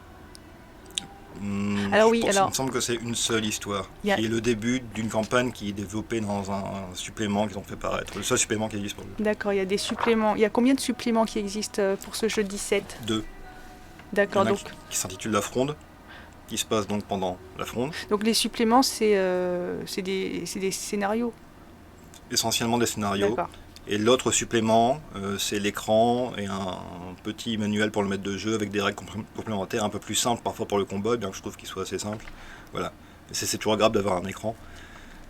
Alors oui, Il alors... me semble que c'est une seule histoire, Il y a- qui est le début d'une campagne qui est développée dans un supplément qu'ils ont fait paraître. Le seul supplément qui existe pour le D'accord, il y a des suppléments. Il y a combien de suppléments qui existent pour ce jeu 17? 2. D'accord, donc... Qui s'intitule La Fronde, qui se passe donc pendant la Fronde. Donc les suppléments, c'est des scénarios. Essentiellement des scénarios. D'accord. Et l'autre supplément, c'est l'écran et un petit manuel pour le maître de jeu avec des règles complémentaires un peu plus simples parfois pour le combat, bien que je trouve qu'il soit assez simple. Voilà. Et c'est toujours agréable d'avoir un écran.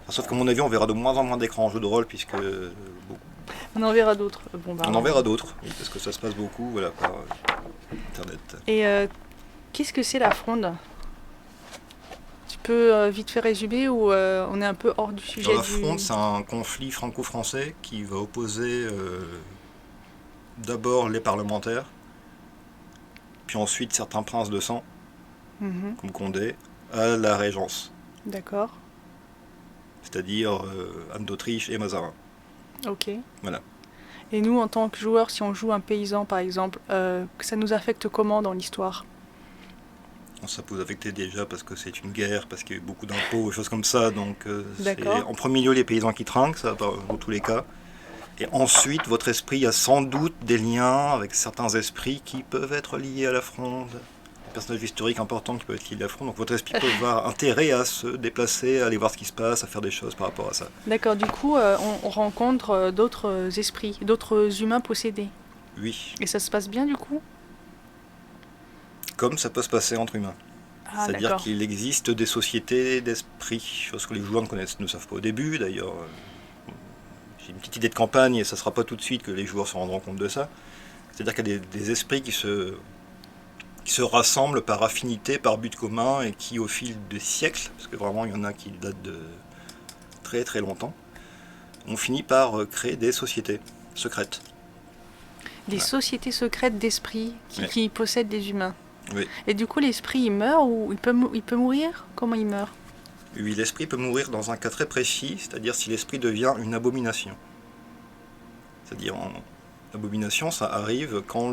Enfin, sauf qu'à mon avis, on verra de moins en moins d'écrans en jeu de rôle, puisque On en verra d'autres. Bon, bah, on en verra d'autres, oui, parce que ça se passe beaucoup voilà, par Internet. Et qu'est-ce que c'est la fronde? Tu peux vite fait résumer ou on est un peu hors du sujet Alors, la Fronde, c'est un conflit franco-français qui va opposer d'abord les parlementaires, puis ensuite certains princes de sang, Mhm. comme Condé, à la Régence, D'accord, c'est-à-dire Anne d'Autriche et Mazarin. ok. Voilà. Et nous, en tant que joueurs, si on joue un paysan par exemple, ça nous affecte comment dans l'histoire? Ça peut vous affecter déjà parce que c'est une guerre, parce qu'il y a eu beaucoup d'impôts, des choses comme ça. Donc c'est D'accord. en premier lieu les paysans qui trinquent, ça dans tous les cas. Et ensuite, votre esprit a sans doute des liens avec certains esprits qui peuvent être liés à la fronde. Des personnages historiques importants qui peuvent être liés à la fronde. Donc votre esprit peut avoir intérêt à se déplacer, à aller voir ce qui se passe, à faire des choses par rapport à ça. D'accord, du coup, on rencontre d'autres esprits, d'autres humains possédés. Oui, Et ça se passe bien du coup? comme ça peut se passer entre humains. Ah, C'est-à-dire d'accord. qu'il existe des sociétés d'esprit, chose que les joueurs ne savent pas au début. D'ailleurs, j'ai une petite idée de campagne et ça ne sera pas tout de suite que les joueurs se rendront compte de ça. C'est-à-dire qu'il y a des esprits qui se rassemblent par affinité, par but commun et qui, au fil des siècles, parce que vraiment il y en a qui datent de très très longtemps, ont fini par créer des sociétés secrètes. Des Voilà. sociétés secrètes d'esprits Oui. qui possèdent des humains. Oui. Et du coup, l'esprit, il meurt ou il peut mourir? Comment il meurt? Oui, l'esprit peut mourir dans un cas très précis, c'est-à-dire si l'esprit devient une abomination. C'est-à-dire, l'abomination, ça arrive quand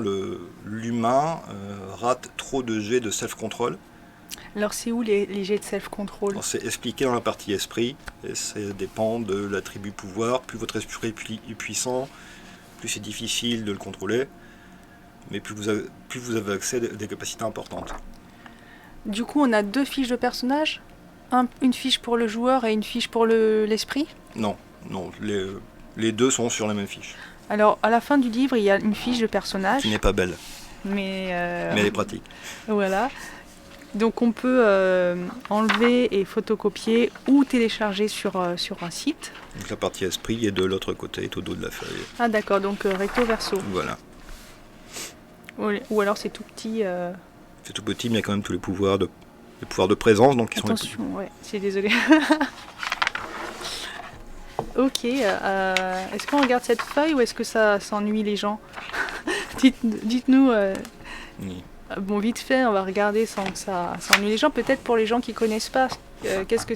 l'humain rate trop de jets de self-control. Alors, c'est où les jets de self-control? Alors, c'est expliqué dans la partie esprit, et ça dépend de l'attribut pouvoir. Plus votre esprit est puissant, plus c'est difficile de le contrôler, mais plus vous avez accès à des capacités importantes. Du coup, on a deux fiches de personnages? Une fiche pour le joueur et une fiche pour l'esprit? Non, les deux sont sur la même fiche. Alors, à la fin du livre, il y a une fiche de personnage, Qui n'est pas belle, mais mais elle est pratique. voilà. Donc, on peut enlever et photocopier ou télécharger sur un site. Donc la partie esprit est de l'autre côté, est au dos de la feuille. Ah, d'accord, donc recto verso. Voilà. Ou alors c'est tout petit. C'est tout petit, mais il y a quand même tous les pouvoirs de présence, donc qui sont les Attention, ouais, c'est désolé. Ok, est-ce qu'on regarde cette feuille ou est-ce que ça ennuie les gens? Dites-nous, Oui. bon, vite fait, on va regarder sans que ça ennuie les gens. Peut-être pour les gens qui connaissent pas, qu'est-ce que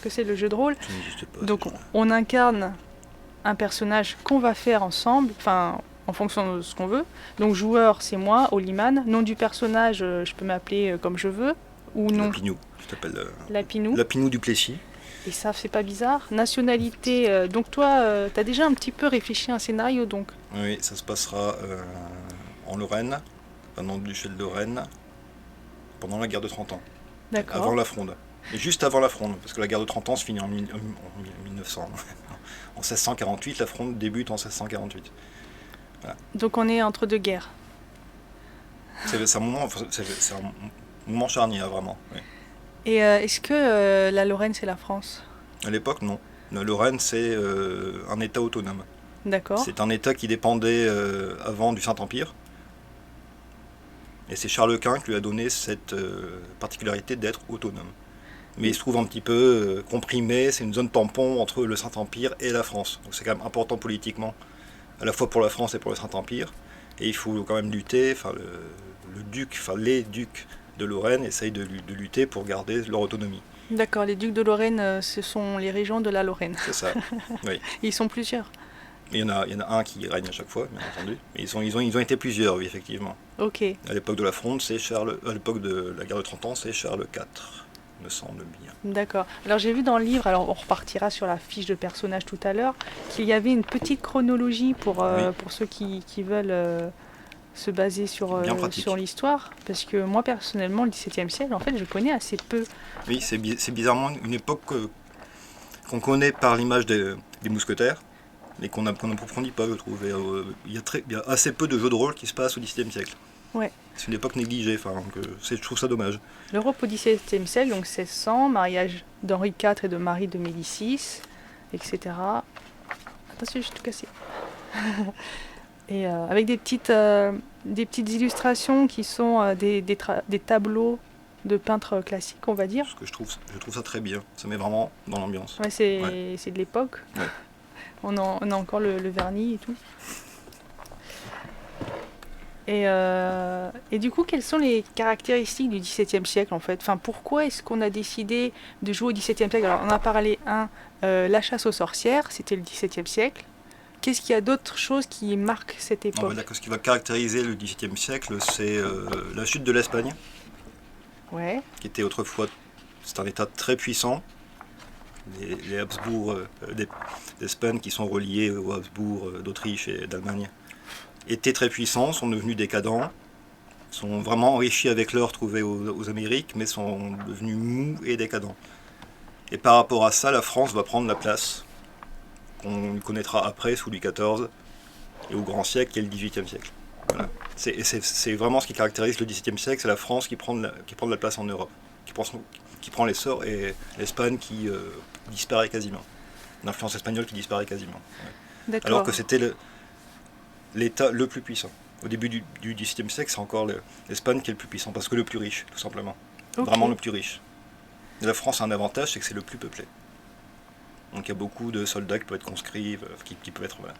c'est le jeu de rôle. Ça n'existe pas. Donc, on incarne un personnage qu'on va faire ensemble, enfin, en fonction de ce qu'on veut. Donc, joueur, c'est moi, Oliman. Nom du personnage, je peux m'appeler comme je veux. Ou non, Lapinou, tu t'appelles Lapinou. Lapinou du Plessis. Et ça, c'est pas bizarre. Nationalité, donc toi, t'as déjà un petit peu réfléchi à un scénario, donc. Oui, ça se passera en Lorraine, dans le duché de Lorraine, pendant la guerre de 30 ans, D'accord. avant la Fronde. Et juste avant la Fronde, parce que la guerre de 30 ans se finit en 1900. En 1648, la Fronde débute en 1648. Donc on est entre deux guerres. C'est un moment charnière, vraiment. Oui. Et est-ce que la Lorraine, c'est la France? À l'époque, non. La Lorraine, c'est un État autonome. D'accord. C'est un État qui dépendait avant du Saint-Empire. Et c'est Charles Quint qui lui a donné cette particularité d'être autonome. Mais il se trouve un petit peu comprimé, c'est une zone tampon entre le Saint-Empire et la France. Donc c'est quand même important politiquement, à la fois pour la France et pour le Saint-Empire. Et il faut quand même lutter, les ducs de Lorraine essayent de lutter pour garder leur autonomie. D'accord, les ducs de Lorraine, ce sont les régions de la Lorraine. C'est ça, oui. Ils sont plusieurs. Il y en a un qui règne à chaque fois, bien entendu. Mais ils ont été plusieurs, oui, effectivement. Ok. À l'époque de la Fronde, à l'époque de la guerre de 30 ans, c'est Charles IV, me semble bien. D'accord. Alors j'ai vu dans le livre, alors on repartira sur la fiche de personnage tout à l'heure, qu'il y avait une petite chronologie pour ceux qui veulent se baser sur l'histoire. Parce que moi personnellement, le XVIIe siècle, en fait, je connais assez peu. Oui, c'est bizarrement une époque qu'on connaît par l'image des mousquetaires, mais qu'on n'approfondit pas, je trouve. Il y a assez peu de jeux de rôle qui se passent au XVIIe siècle. Ouais. C'est une époque négligée, je trouve ça dommage. L'Europe au XVIIe siècle, donc 1600, mariage d'Henri IV et de Marie de Médicis, etc. Attention, j'ai tout cassé. Et avec des petites illustrations qui sont des tableaux de peintres classiques, on va dire. Parce que je trouve ça très bien. Ça met vraiment dans l'ambiance. Ouais, c'est de l'époque. Ouais. On a encore le vernis et tout. Et du coup, quelles sont les caractéristiques du XVIIe siècle en fait? Enfin, pourquoi est-ce qu'on a décidé de jouer au XVIIe siècle? Alors, on a parlé, la chasse aux sorcières, c'était le XVIIe siècle. Qu'est-ce qu'il y a d'autres choses qui marquent cette On époque? va dire que ce qui va caractériser le XVIIe siècle, c'est la chute de l'Espagne, Ouais, qui était autrefois, c'est un État très puissant. Les Habsbourg d'Espagne, qui sont reliés aux Habsbourg d'Autriche et d'Allemagne, étaient très puissants, sont devenus décadents, sont vraiment enrichis avec l'or trouvé aux Amériques, mais sont devenus mous et décadents. Et par rapport à ça, la France va prendre la place qu'on connaîtra après sous Louis XIV et au grand siècle qui est le XVIIIe siècle. Voilà. C'est vraiment ce qui caractérise le XVIIe siècle, c'est la France qui prend de la place en Europe, qui prend l'essor, et l'Espagne qui disparaît quasiment. L'influence espagnole qui disparaît quasiment. Ouais. d'accord. Alors que c'était l'État le plus puissant. Au début du XVIIe siècle, c'est encore l'Espagne qui est le plus puissant, parce que le plus riche, tout simplement. Ok. Vraiment le plus riche. Et la France a un avantage, c'est que c'est le plus peuplé. Donc il y a beaucoup de soldats qui peuvent être conscrits, qui peuvent être... Voilà.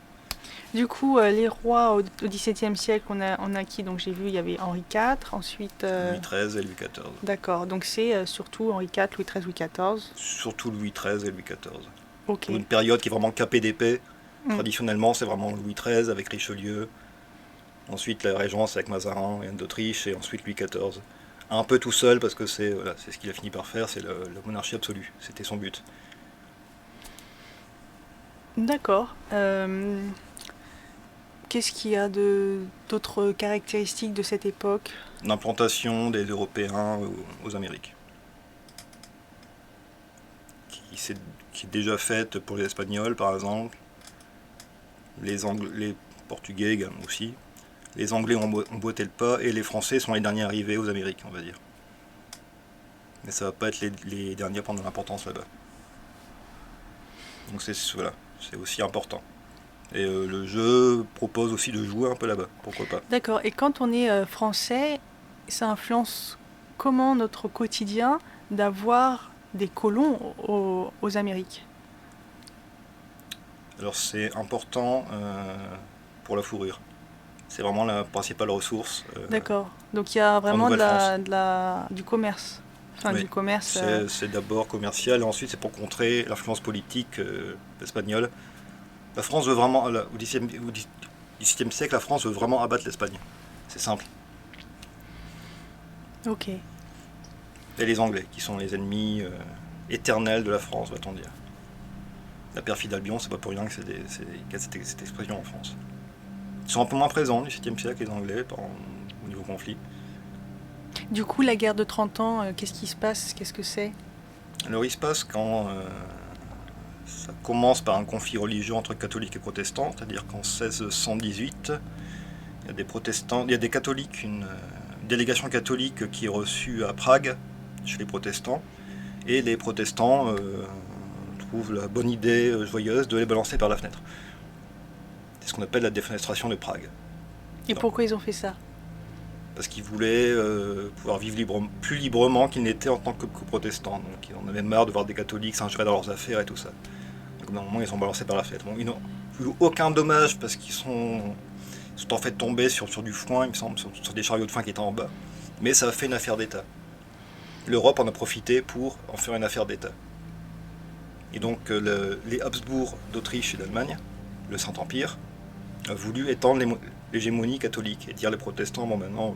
Du coup, les rois au XVIIe siècle, on a qui? Donc j'ai vu, il y avait Henri IV, ensuite... Louis XIII et Louis XIV. D'accord, donc c'est surtout Henri IV, Louis XIII, Louis XIV. Surtout Louis XIII et Louis XIV. Ok. Une période qui est vraiment capée d'épée. Mm. Traditionnellement, c'est vraiment Louis XIII avec Richelieu. Ensuite, la Régence avec Mazarin et Anne d'Autriche. Et ensuite, Louis XIV. Un peu tout seul, parce que c'est ce qu'il a fini par faire, c'est la monarchie absolue. C'était son but. D'accord. Qu'est-ce qu'il y a d'autres caractéristiques de cette époque? L'implantation des Européens aux Amériques. Qui est déjà faite pour les Espagnols, par exemple. Les Portugais également aussi. Les Anglais ont boité le pas, et les Français sont les derniers arrivés aux Amériques, on va dire. Mais ça va pas être les derniers à prendre de l'importance là-bas. Donc c'est aussi important. Et le jeu propose aussi de jouer un peu là-bas, pourquoi pas. D'accord. Et quand on est français, ça influence comment notre quotidien d'avoir des colons aux Amériques? Alors c'est important pour la fourrure. C'est vraiment la principale ressource. D'accord. Donc il y a vraiment Nouvelle-France. du commerce. Enfin, Oui, du commerce. c'est d'abord commercial, et ensuite c'est pour contrer l'influence politique espagnole. La France veut vraiment, au XVIIe siècle, la France veut vraiment abattre l'Espagne. C'est simple. Ok. Et les Anglais, qui sont les ennemis éternels de la France, va-t-on dire. La perfide Albion, c'est pas pour rien qu'il y a cette expression en France. Ils sont un peu moins présents au XVIIe siècle, les Anglais, au niveau conflit. Du coup, la guerre de 30 ans, qu'est-ce qui se passe? Qu'est-ce que c'est? Alors il se passe quand ça commence par un conflit religieux entre catholiques et protestants, c'est-à-dire qu'en 1618, il y a des catholiques, une délégation catholique qui est reçue à Prague, chez les protestants, et les protestants trouvent la bonne idée joyeuse de les balancer par la fenêtre. C'est ce qu'on appelle la défenestration de Prague. Et pourquoi ils ont fait ça? Parce qu'ils voulaient pouvoir vivre plus librement qu'ils n'étaient en tant que protestants. Donc ils en avaient marre de voir des catholiques s'ingérer dans leurs affaires et tout ça. Donc d'un moment, ils sont balancés par la fenêtre. Bon, ils n'ont eu aucun dommage parce qu'ils sont en fait tombés sur du foin, il me semble, sur des chariots de foin qui étaient en bas. Mais ça a fait une affaire d'État. L'Europe en a profité pour en faire une affaire d'État. Et donc les Habsbourg d'Autriche et d'Allemagne, le Saint-Empire, a voulu étendre l'hégémonie catholique et dire les protestants, bon maintenant,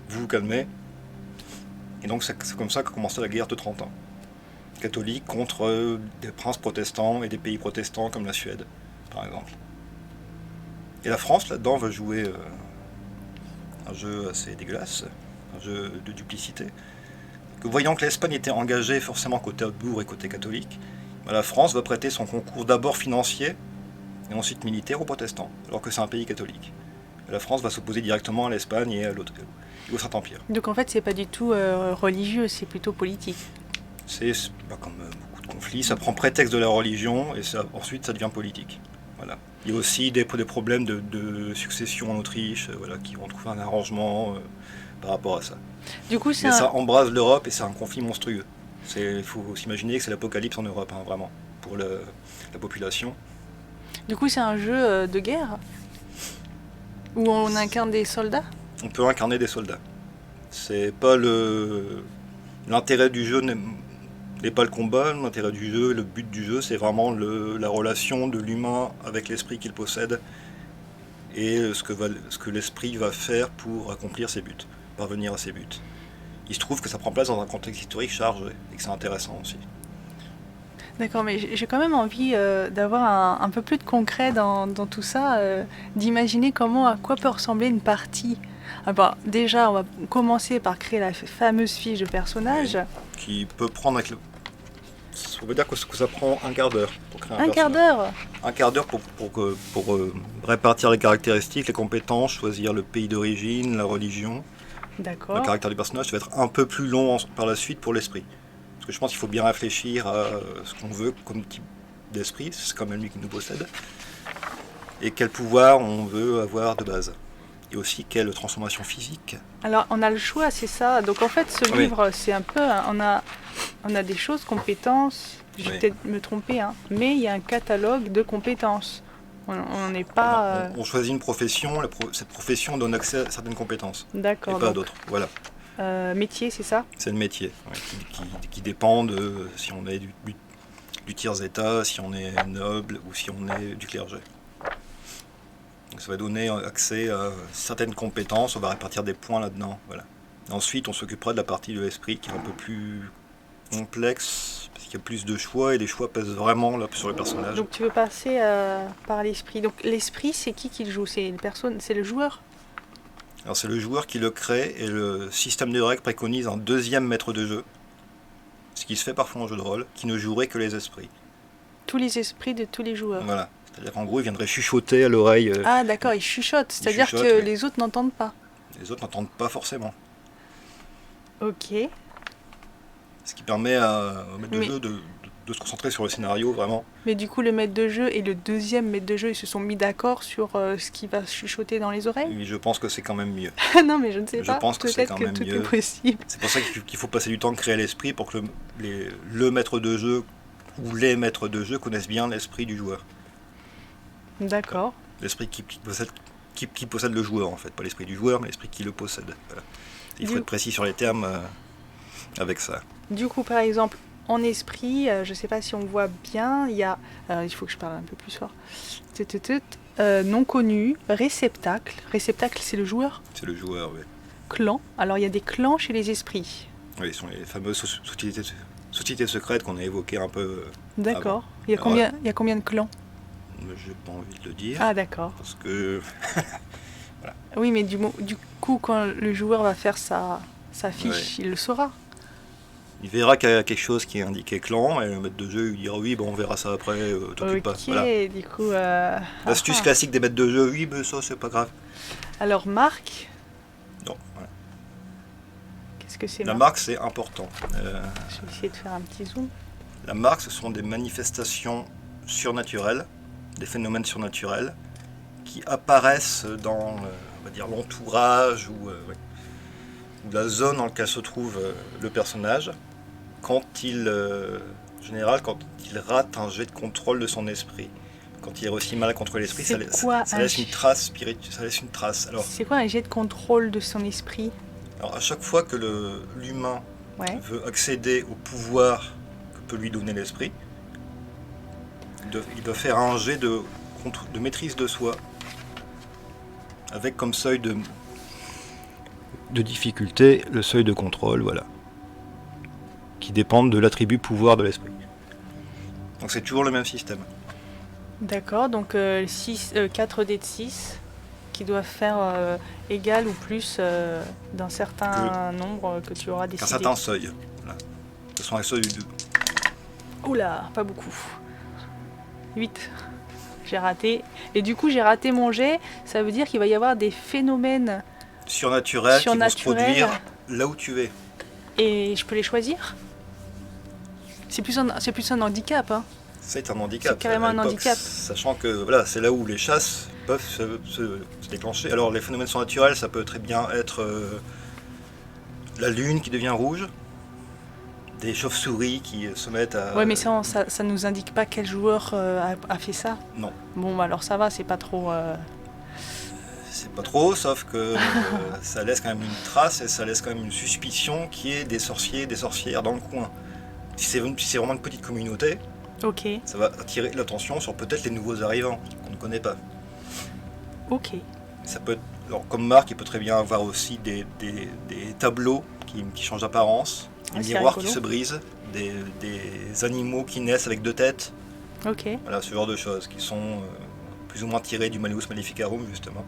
vous calmez. Et donc c'est comme ça qu'a commencé la guerre de 30 ans. Catholique contre des princes protestants et des pays protestants comme la Suède, par exemple. Et la France, là-dedans, va jouer un jeu assez dégueulasse, un jeu de duplicité. Que voyant que l'Espagne était engagée forcément côté Habsbourg et côté catholique, la France va prêter son concours d'abord financier et ensuite militaire aux protestants, alors que c'est un pays catholique. Et la France va s'opposer directement à l'Espagne et au Saint-Empire. Donc en fait, c'est pas du tout religieux, c'est plutôt politique. C'est comme beaucoup de conflits, ça prend prétexte de la religion et ensuite ça devient politique. Voilà. Il y a aussi des problèmes de succession en Autriche, qui vont trouver un arrangement par rapport à ça. Du coup, Mais ça embrase l'Europe et c'est un conflit monstrueux. Il faut s'imaginer que c'est l'apocalypse en Europe, vraiment, pour la population. Du coup, c'est un jeu de guerre où on incarne des soldats? On peut incarner des soldats. C'est pas l'intérêt du jeu n'est pas le combat. L'intérêt du jeu, le but du jeu, c'est vraiment la relation de l'humain avec l'esprit qu'il possède et ce que l'esprit va faire pour accomplir ses buts, parvenir à ses buts. Il se trouve que ça prend place dans un contexte historique chargé et que c'est intéressant aussi. D'accord, mais j'ai quand même envie d'avoir un peu plus de concret dans tout ça, d'imaginer à quoi peut ressembler une partie. Alors, déjà, on va commencer par créer la fameuse fiche de personnage. Qui peut prendre on va dire que ça prend un quart d'heure pour créer un Un quart personnage. d'heure. Un quart d'heure pour répartir les caractéristiques, les compétences, choisir le pays d'origine, la religion. Le D'accord. caractère du personnage va être un peu plus long par la suite pour l'esprit. Parce que je pense qu'il faut bien réfléchir à ce qu'on veut comme type d'esprit, c'est quand même lui qui nous possède, et quel pouvoir on veut avoir de base. Et aussi quelle transformation physique. Alors, on a le choix, c'est ça. Donc, en fait, ce Oui. livre, c'est un peu... On a des choses, compétences, je vais Oui. peut-être me tromper, hein, mais il y a un catalogue de compétences. On n'est pas... On choisit une profession, cette profession donne accès à certaines compétences, et D'accord. pas à Donc, d'autres. Voilà, métier, c'est ça? c'est le métier ouais, qui dépend de si on est du tiers-état, si on est noble ou si on est du clergé. Donc ça va donner accès à certaines compétences, on va répartir des points là-dedans. Voilà. Et ensuite, on s'occupera de la partie de l'esprit qui est un peu plus complexe, parce qu'il y a plus de choix et les choix pèsent vraiment là, sur le personnage. Donc, tu veux passer par l'esprit. Donc, l'esprit, c'est qui le joue? C'est une personne, c'est le joueur? Alors c'est le joueur qui le crée et le système de règles préconise un deuxième maître de jeu, ce qui se fait parfois en jeu de rôle, qui ne jouerait que les esprits. Tous les esprits de tous les joueurs. Voilà. C'est-à-dire qu'en gros, il viendrait chuchoter à l'oreille. Ah, d'accord, il chuchote. C'est-à-dire chuchote, que oui. les autres n'entendent pas. Les autres n'entendent pas forcément. Ok. Ce qui permet au maître de Mais- jeu de se concentrer sur le scénario vraiment. Mais du coup, le maître de jeu et le deuxième maître de jeu, ils se sont mis d'accord sur ce qui va chuchoter dans les oreilles? Mais je pense que c'est quand même mieux. Non, mais je ne sais Je pas. pense que c'est Peut-être quand que même tout mieux. est possible. C'est pour ça qu'il faut passer du temps à créer l'esprit pour que le maître de jeu ou les maîtres de jeu connaissent bien l'esprit du joueur. D'accord. L'esprit qui possède le joueur en fait, pas l'esprit du joueur mais l'esprit qui le possède. Voilà. Il faut Du- être précis sur les termes avec ça. Du coup, par exemple, en esprit, je ne sais pas si on voit bien, il y a... il faut que je parle un peu plus fort. Non connu, réceptacle. Réceptacle, c'est le joueur. C'est le joueur, oui. Clan. Alors, il y a des clans chez les esprits. Oui, ce sont les fameuses sociétés secrètes qu'on a évoquées un peu. D'accord. Avant. Il y a combien de clans? Mais j'ai pas envie de le dire. Ah, d'accord. Parce que Oui, mais du coup, quand le joueur va faire sa fiche, il le saura. il verra qu'il y a quelque chose qui est indiqué clan et le maître de jeu il dira oui, bon, on verra ça après, t'occupe pas. Ok, Voilà. du coup... L'astuce ah. classique des maîtres de jeu, oui, mais ça c'est pas grave. Alors, marque, Non, voilà. qu'est-ce que c'est La marque? marque c'est important. Je vais essayer de faire un petit zoom. La marque ce sont des manifestations surnaturelles, des phénomènes surnaturels qui apparaissent dans on va dire l'entourage ou la zone dans laquelle se trouve le personnage quand en général quand il rate un jet de contrôle de son esprit. Quand il réussit mal à contrôler l'esprit, C'est ça quoi un laisse une jet trace spirituelle, ça laisse une trace. C'est quoi un jet de contrôle de son esprit? Alors à chaque fois que l'humain Ouais. veut accéder au pouvoir que peut lui donner l'esprit, il doit faire un jet de maîtrise de soi, avec comme seuil de difficulté le seuil de contrôle, voilà, qui dépendent de l'attribut pouvoir de l'esprit. Donc c'est toujours le même système. D'accord, donc 4 dés de 6 qui doivent faire égal ou plus d'un certain nombre que tu auras Un décidé. certain seuil. Voilà. Ce sont un seuil de... Oula, pas beaucoup. 8. J'ai raté. Et du coup, j'ai raté mon jet. Ça veut dire qu'il va y avoir des phénomènes surnaturels qui vont se surnaturels. produire là où tu es. Et je peux les choisir? C'est plus un handicap, hein. C'est un handicap. C'est carrément à un l'époque, handicap. Sachant que voilà, c'est là où les chasses peuvent se déclencher. Alors les phénomènes surnaturels, ça peut très bien être la lune qui devient rouge, des chauves-souris qui se mettent à... Ouais, mais ça nous indique pas quel joueur a fait ça. Non. Bon, bah alors ça va, c'est pas trop... C'est pas trop, sauf que ça laisse quand même une trace et ça laisse quand même une suspicion qu'il y ait des sorciers, des sorcières dans le coin. Si c'est vraiment une petite communauté, Ok, ça va attirer l'attention sur peut-être les nouveaux arrivants qu'on ne connaît pas. ok. Ça peut être, alors, comme marque, il peut très bien avoir aussi des tableaux qui changent d'apparence, des Ah, c'est miroirs qui rigolo. se brisent, des animaux qui naissent avec deux têtes. Ok, Voilà, ce genre de choses qui sont plus ou moins tirées du Malleus Maleficarum, justement.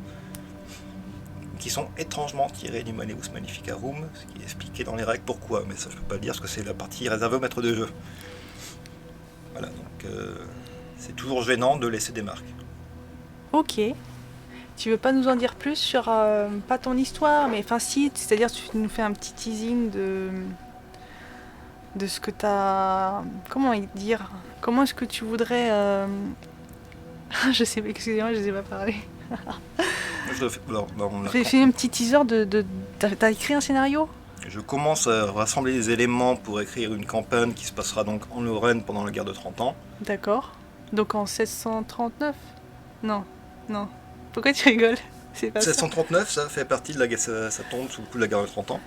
Qui sont étrangement tirées du Malleus Maleficarum, ce qui est expliqué dans les règles pourquoi, mais ça je peux pas le dire parce que c'est la partie réservée au maître de jeu. Voilà, donc c'est toujours gênant de laisser des marques. ok. Tu veux pas nous en dire plus sur, pas ton histoire, mais enfin si, c'est-à-dire tu nous fais un petit teasing de ce que t'as... Comment dire? Comment est-ce que tu voudrais... Je sais pas, excusez-moi, je sais pas parler. Je, le fais- alors, dans la- Fais un petit teaser T'as écrit un scénario? je commence à rassembler les éléments pour écrire une campagne qui se passera donc en Lorraine pendant la guerre de 30 ans. D'accord. Donc en 1639? Non, non. Pourquoi tu rigoles? C'est pas ça. 1639, ça fait partie de la guerre, ça tombe sous le coup de la guerre de 30 ans.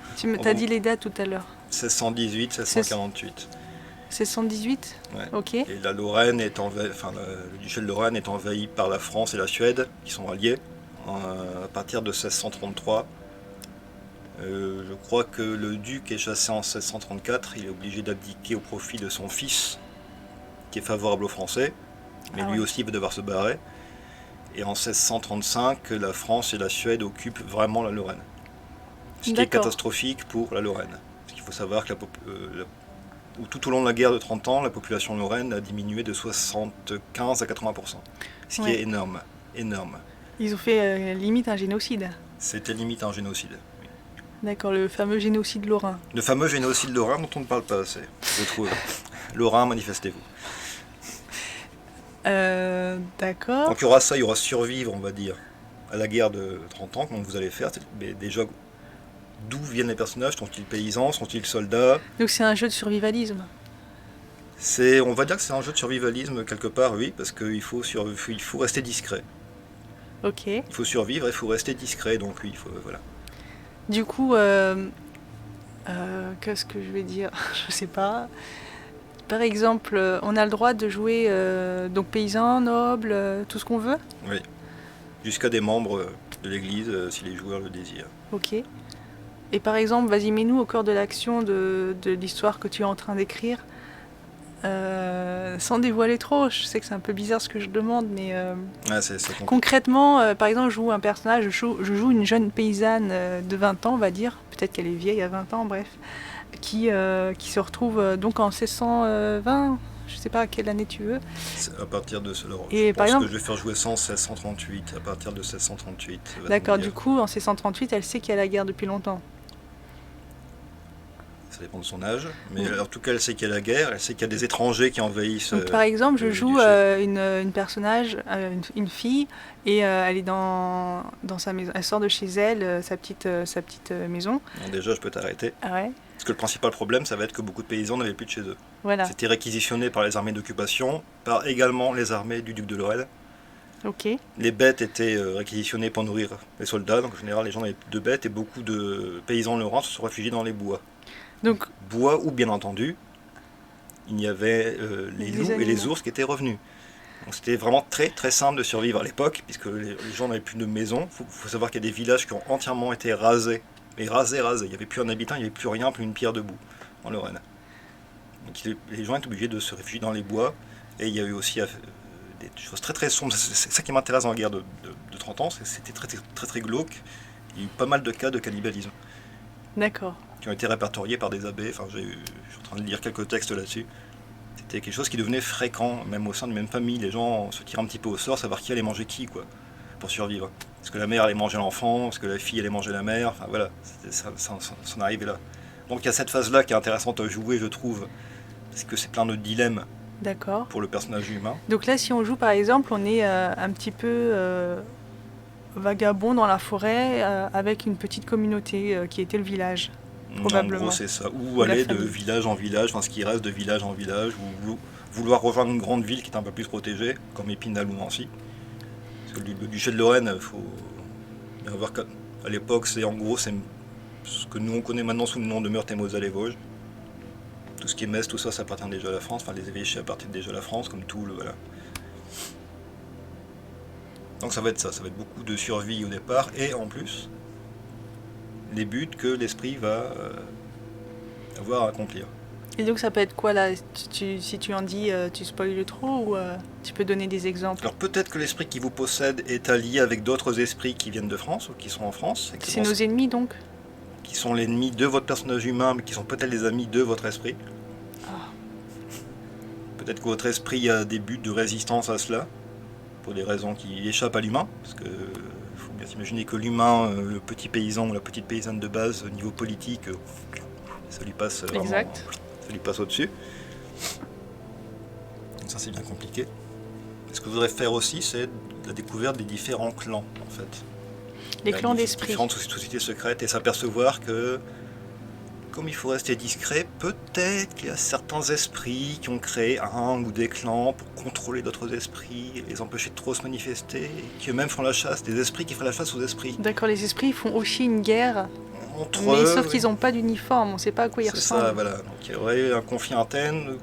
T'as dit les dates tout à l'heure. 1618, 1648. 1618? Ouais. Ok. Et la Lorraine est le duché de Lorraine est envahi par la France et la Suède, qui sont alliés, à partir de 1633. Je crois que le duc est chassé en 1634, il est obligé d'abdiquer au profit de son fils, qui est favorable aux Français, mais Ah lui ouais. aussi va devoir se barrer. Et en 1635, la France et la Suède occupent vraiment la Lorraine. Ce qui est D'accord. catastrophique pour la Lorraine. Parce qu'il faut savoir que tout au long de la guerre de 30 ans, la population lorraine a diminué de 75 à 80%. Ce qui Ouais. est énorme. Énorme. Ils ont fait limite un génocide. C'était limite un génocide. D'accord, le fameux génocide lorrain. Le fameux génocide lorrain dont on ne parle pas assez, je trouve. Lorrain, manifestez-vous. D'accord. Donc il y aura ça, il y aura survivre, on va dire, à la guerre de 30 ans, comme vous allez faire. Mais déjà, d'où viennent les personnages? Sont-ils paysans? Sont-ils soldats? Donc c'est un jeu de survivalisme. On va dire que c'est un jeu de survivalisme quelque part, oui, parce il faut rester discret. Ok. Il faut survivre et il faut rester discret, donc oui, voilà. Du coup, qu'est-ce que je vais dire? Je sais pas. Par exemple, on a le droit de jouer donc paysan, noble, tout ce qu'on veut. Oui. Jusqu'à des membres de l'église, si les joueurs le désirent. Ok. Et par exemple, vas-y, mets-nous au cœur de l'action de l'histoire que tu es en train d'écrire. Sans dévoiler trop, je sais que c'est un peu bizarre ce que je demande, mais C'est compliqué. concrètement, par exemple, je joue un personnage, je joue une jeune paysanne de 20 ans, on va dire, peut-être qu'elle est vieille à 20 ans, bref, qui se retrouve donc en 1620, je sais pas à quelle année tu veux. C'est à partir de cela. Et Je par pense exemple- que je vais faire jouer ça en 1638, à partir de 1638. ça va D'accord, tomber. du coup, en 1638, elle sait qu'il y a la guerre depuis longtemps. Ça dépend de son âge, mais Oui. en tout cas, elle sait qu'il y a la guerre, elle sait qu'il y a des étrangers qui envahissent. Donc, par exemple, je le joue duché. une personnage, une fille, et elle est dans sa maison. Elle sort de chez elle, sa petite maison. Donc déjà, je peux t'arrêter. Ah ouais, Parce que le principal problème, ça va être que beaucoup de paysans n'avaient plus de chez eux. voilà. C'était réquisitionné par les armées d'occupation, par également les armées du duc de Lorraine. Ok, Les bêtes étaient réquisitionnées pour nourrir les soldats, donc en général, les gens n'avaient plus de bêtes et beaucoup de paysans lorrains se sont réfugiés dans les bois. donc Bois où, bien entendu, il y avait les Les loups et les animaux. ours qui étaient revenus. Donc c'était vraiment très très simple de survivre à l'époque, puisque les gens n'avaient plus de maison. Faut savoir qu'il y a des villages qui ont entièrement été rasés. Mais rasés. Il n'y avait plus un habitant, il n'y avait plus rien, plus une pierre debout en Lorraine. Donc les gens étaient obligés de se réfugier dans les bois. Et il y a eu aussi des choses très très sombres. C'est ça qui m'intéresse dans la guerre de 30 ans, c'était très, très très très glauque. Il y a eu pas mal de cas de cannibalisme d'accord. qui ont été répertoriés par des abbés. Enfin, je suis en train de lire quelques textes là-dessus. C'était quelque chose qui devenait fréquent, même au sein de même famille. Les gens se tirent un petit peu au sort, savoir qui allait manger qui, quoi, pour survivre. Est-ce que la mère allait manger l'enfant? Est-ce que la fille allait manger la mère? Enfin voilà, ça en arrivait là. Donc il y a cette phase-là qui est intéressante à jouer, je trouve, parce que c'est plein de dilemmes D'accord. pour le personnage humain. Donc là, si on joue par exemple, on est un petit peu vagabond dans la forêt avec une petite communauté qui était le village. Probablement. En gros, c'est ça. Ou Ou la aller de famille. village en village, enfin ce qui reste de village en village, ou vouloir rejoindre une grande ville qui est un peu plus protégée, comme Épinal ou Nancy. Parce que le duché de Lorraine, il faut bien voir qu'à l'époque, c'est ce que nous on connaît maintenant sous le nom de Meurthe et Moselle et Vosges. Tout ce qui est Metz, tout ça, ça appartient déjà à la France. Enfin, les évêchés appartiennent déjà à la France, comme tout le... Voilà. Donc ça va être ça va être beaucoup de survie au départ, et en plus, les buts que l'esprit va avoir à accomplir. Et donc ça peut être quoi là? Si tu en dis, tu spoiles trop ou tu peux donner des exemples? Alors peut-être que l'esprit qui vous possède est allié avec d'autres esprits qui viennent de France, ou qui sont en France. C'est nos ennemis donc? Qui sont l'ennemi de votre personnage humain, mais qui sont peut-être les amis de votre esprit. Ah. Peut-être que votre esprit a des buts de résistance à cela, pour des raisons qui échappent à l'humain, parce que faut bien s'imaginer que l'humain, le petit paysan ou la petite paysanne de base, au niveau politique, ça lui passe vraiment, Exact. ça lui passe au-dessus. Donc ça c'est bien compliqué. Et ce que je voudrais faire aussi, c'est la découverte des différents clans, en fait. Les clans d'esprit. Différentes sociétés secrètes, et s'apercevoir que, comme il faut rester discret, peut-être qu'il y a certains esprits qui ont créé un ou des clans pour contrôler d'autres esprits, et les empêcher de trop se manifester, et qui eux-mêmes font la chasse, des esprits qui font la chasse aux esprits. D'accord, les esprits font aussi une guerre, Entre mais eux, sauf qu'ils n'ont pas d'uniforme, on ne sait pas à quoi ils c'est ressemblent. ça, voilà. Donc il y aurait un conflit interne.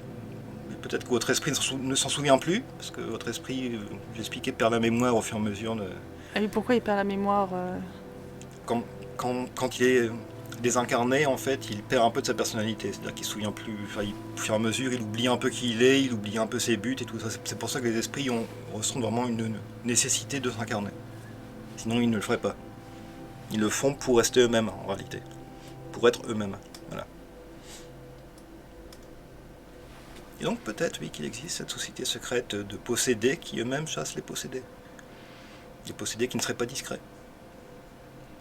Peut-être que votre esprit ne s'en souvient plus, parce que votre esprit, j'expliquais, perd la mémoire au fur et à mesure de... Ah oui, pourquoi il perd la mémoire Quand il est désincarné, en fait, il perd un peu de sa personnalité. C'est-à-dire qu'il se souvient plus... Enfin, au fur et à mesure, il oublie un peu qui il est, il oublie un peu ses buts et tout ça. C'est pour ça que les esprits ressentent vraiment une nécessité de s'incarner. Sinon, ils ne le feraient pas. Ils le font pour rester eux-mêmes, en réalité. Pour être eux-mêmes. Voilà. Et donc peut-être, oui, qu'il existe cette société secrète de possédés qui eux-mêmes chassent les possédés. Les possédés qui ne seraient pas discrets.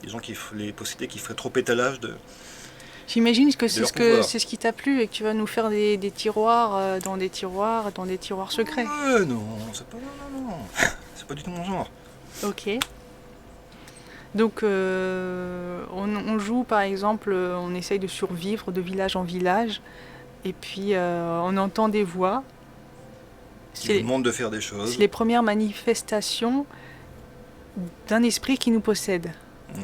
Des gens les possédés qui feraient trop étalage de... J'imagine que c'est pouvoir. ce qui t'a plu et que tu vas nous faire des tiroirs dans des tiroirs secrets. Non, c'est pas... Non. C'est pas du tout mon genre. Ok. Donc on joue par exemple, on essaye de survivre de village en village et puis on entend des voix. Qui vous demandent de faire des choses. C'est les premières manifestations d'un esprit qui nous possède.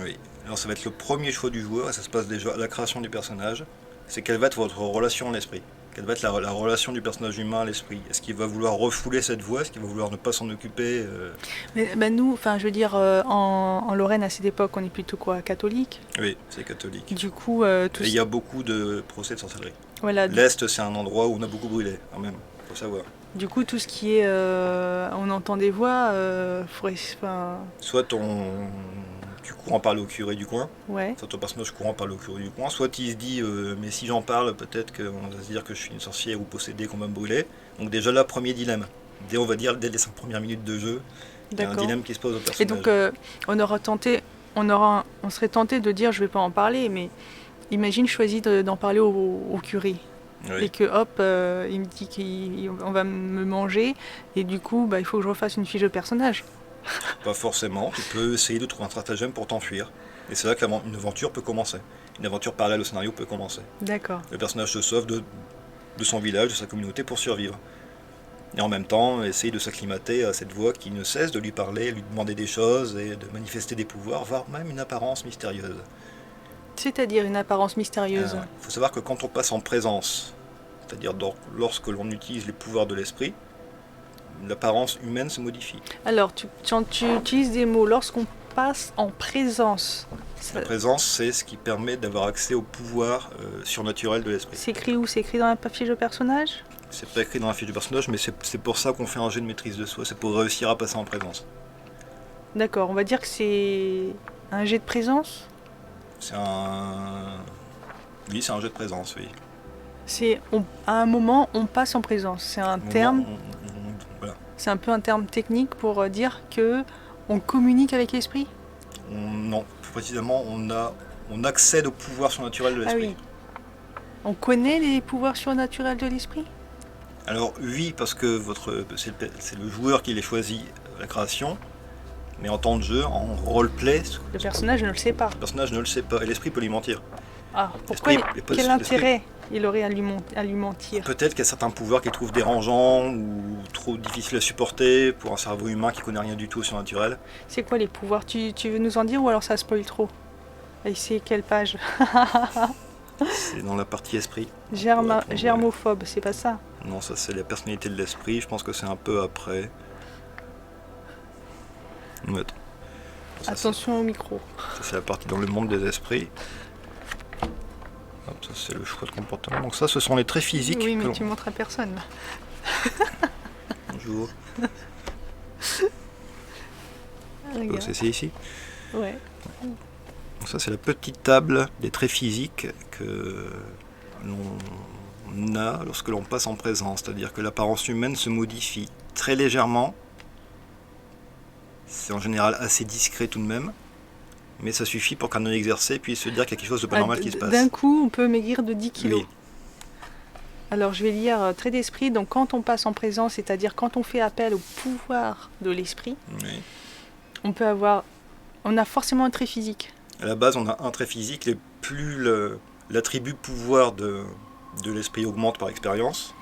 Oui. Alors ça va être le premier choix du joueur, et ça se passe déjà à la création du personnage. C'est quelle va être votre relation à l'esprit. Quelle va être la relation du personnage humain à l'esprit. Est-ce qu'il va vouloir refouler cette voix? Est-ce qu'il va vouloir ne pas s'en occuper Mais nous, enfin je veux dire, en Lorraine à cette époque, on est plutôt quoi, catholique? Oui, c'est catholique. Du coup, Et il y a beaucoup de procès de sorcellerie. voilà. L'Est, c'est un endroit où on a beaucoup brûlé, quand même, faut savoir. Du coup, tout ce qui est, on entend des voix, Soit tu cours en parler au curé du coin, ouais. soit ton personnage courant parle au curé du coin, soit il se dit mais si j'en parle, peut-être qu'on va se dire que je suis une sorcière ou possédée, qu'on va me brûler. Donc déjà là, premier dilemme. Dès les 5 premières minutes de jeu, il y a un dilemme qui se pose au personnage. Et donc on serait tenté de dire je vais pas en parler, mais imagine choisi d'en parler au curé. Oui. Et que hop, il me dit qu'on va me manger, et du coup il faut que je refasse une fiche de personnage. Pas forcément, tu peux essayer de trouver un stratagème pour t'enfuir. Et c'est là qu'une aventure peut commencer. Une aventure parallèle au scénario peut commencer. D'accord. Le personnage se sauve de son village, de sa communauté pour survivre. Et en même temps, essayer de s'acclimater à cette voix qui ne cesse de lui parler, lui demander des choses et de manifester des pouvoirs, voire même une apparence mystérieuse. C'est-à-dire une apparence mystérieuse. Il faut savoir que quand on passe en présence, c'est-à-dire lorsque l'on utilise les pouvoirs de l'esprit, l'apparence humaine se modifie. Alors, tu utilises des mots lorsqu'on passe en présence. La présence, c'est ce qui permet d'avoir accès au pouvoir surnaturel de l'esprit. C'est écrit où? C'est écrit dans la fiche de personnage? C'est pas écrit dans la fiche de personnage, mais c'est pour ça qu'on fait un jeu de maîtrise de soi, c'est pour réussir à passer en présence. D'accord, on va dire que c'est un jet de présence? Oui, c'est un jeu de présence, oui. À un moment, on passe en présence. C'est un terme... Voilà. C'est un peu un terme technique pour dire que on communique avec l'esprit? Non, plus précisément, on accède au pouvoir surnaturel de l'esprit. Ah oui. On connaît les pouvoirs surnaturels de l'esprit? Alors oui, parce que c'est le joueur qui les choisit à la création, mais en temps de jeu, en roleplay, le personnage ne le sait pas. Le personnage ne le sait pas, et l'esprit peut lui mentir. Ah, pourquoi? Quel intérêt il aurait à lui mentir? Peut-être qu'il y a certains pouvoirs qu'il trouve dérangeants ou trop difficiles à supporter pour un cerveau humain qui connaît rien du tout au surnaturel. C'est quoi les pouvoirs? Tu veux nous en dire ou alors ça spoil trop? Et c'est quelle page? C'est dans la partie esprit. Germophobe, c'est pas ça? Non, ça c'est la personnalité de l'esprit. Je pense que c'est un peu après. Ouais. Ça, Attention au micro. ça, c'est la partie dans le monde des esprits. Hop, ça c'est le choix de comportement. Donc ça, ce sont les traits physiques. Oui, que mais l'on- tu montres à personne. Bonjour. Regarde. C'est ici. Ouais. Donc ça c'est la petite table des traits physiques que l'on a lorsque l'on passe en présence. C'est-à-dire que l'apparence humaine se modifie très légèrement. C'est en général assez discret tout de même. Mais ça suffit pour qu'un non exercé puisse se dire qu'il y a quelque chose de pas normal qui se passe. D'un coup, on peut maigrir de 10 kilos. Oui. Alors, je vais lire trait d'esprit. Donc, quand on passe en présence, c'est-à-dire quand on fait appel au pouvoir de l'esprit, Oui. on a forcément un trait physique. À la base, on a un trait physique. Et plus l'attribut pouvoir de l'esprit augmente par expérience,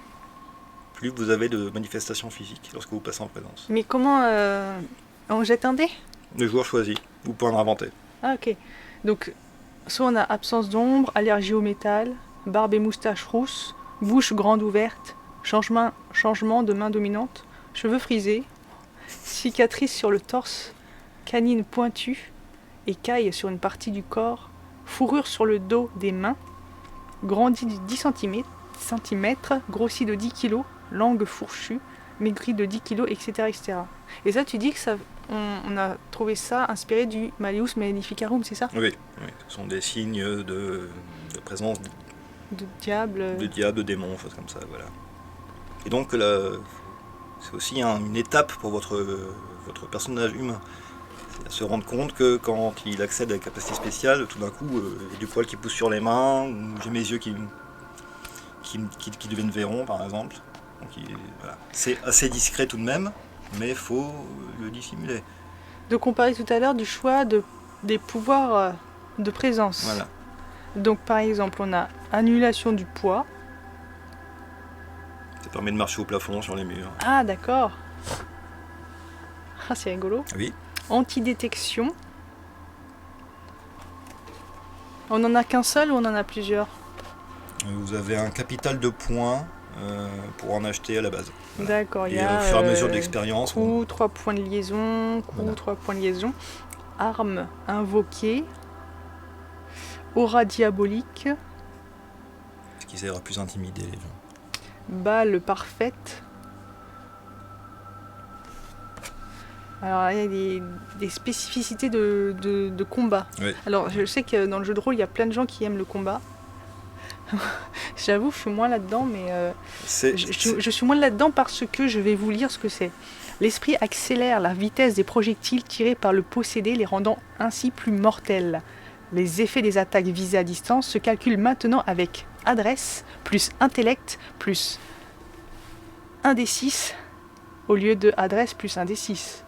plus vous avez de manifestations physiques lorsque vous passez en présence. Mais comment on jette un dé? Le joueur choisit. Vous pouvez en inventer. Ah, ok. Donc, soit on a absence d'ombre, allergie au métal, barbe et moustache rousse, bouche grande ouverte, changement de main dominante, cheveux frisés, cicatrice sur le torse, canine pointue, écaille sur une partie du corps, fourrure sur le dos des mains, grandi de 10 cm, grossi de 10 kg, langue fourchue, maigri de 10 kg, etc., etc. Et ça, tu dis que ça, on a trouvé ça inspiré du Malleus Maleficarum, c'est ça? Oui, ce sont des signes de présence De diable. de diables, de démons, choses comme ça, voilà. Et donc là, c'est aussi une étape pour votre personnage humain. C'est à se rendre compte que quand il accède à la capacité spéciale, tout d'un coup, il y a du poil qui pousse sur les mains, ou j'ai mes yeux qui deviennent verrons, par exemple. Donc, voilà. C'est assez discret tout de même, mais il faut le dissimuler. Donc on parlait tout à l'heure du choix des pouvoirs de présence. Voilà. Donc par exemple, on a annulation du poids. Ça permet de marcher au plafond, sur les murs. Ah d'accord. Ah c'est rigolo. Oui. Antidétection. On n'en a qu'un seul ou on en a plusieurs? Vous avez un capital de points pour en acheter à la base. Voilà. D'accord, il y Et a au fur et à mesure de l'expérience, coup, 3 points de liaison, Voilà. 3 points de liaison. Arme invoquée. Aura diabolique. ce qui sert à plus intimider les gens. Balle parfaite. Alors il y a des spécificités de combat. Oui. Alors je sais que dans le jeu de rôle, il y a plein de gens qui aiment le combat. J'avoue, je suis moins là-dedans, mais je suis moins là-dedans parce que je vais vous lire ce que c'est. L'esprit accélère la vitesse des projectiles tirés par le possédé, les rendant ainsi plus mortels. Les effets des attaques visées à distance se calculent maintenant avec adresse plus intellect plus 1d6 au lieu de adresse plus 1d6.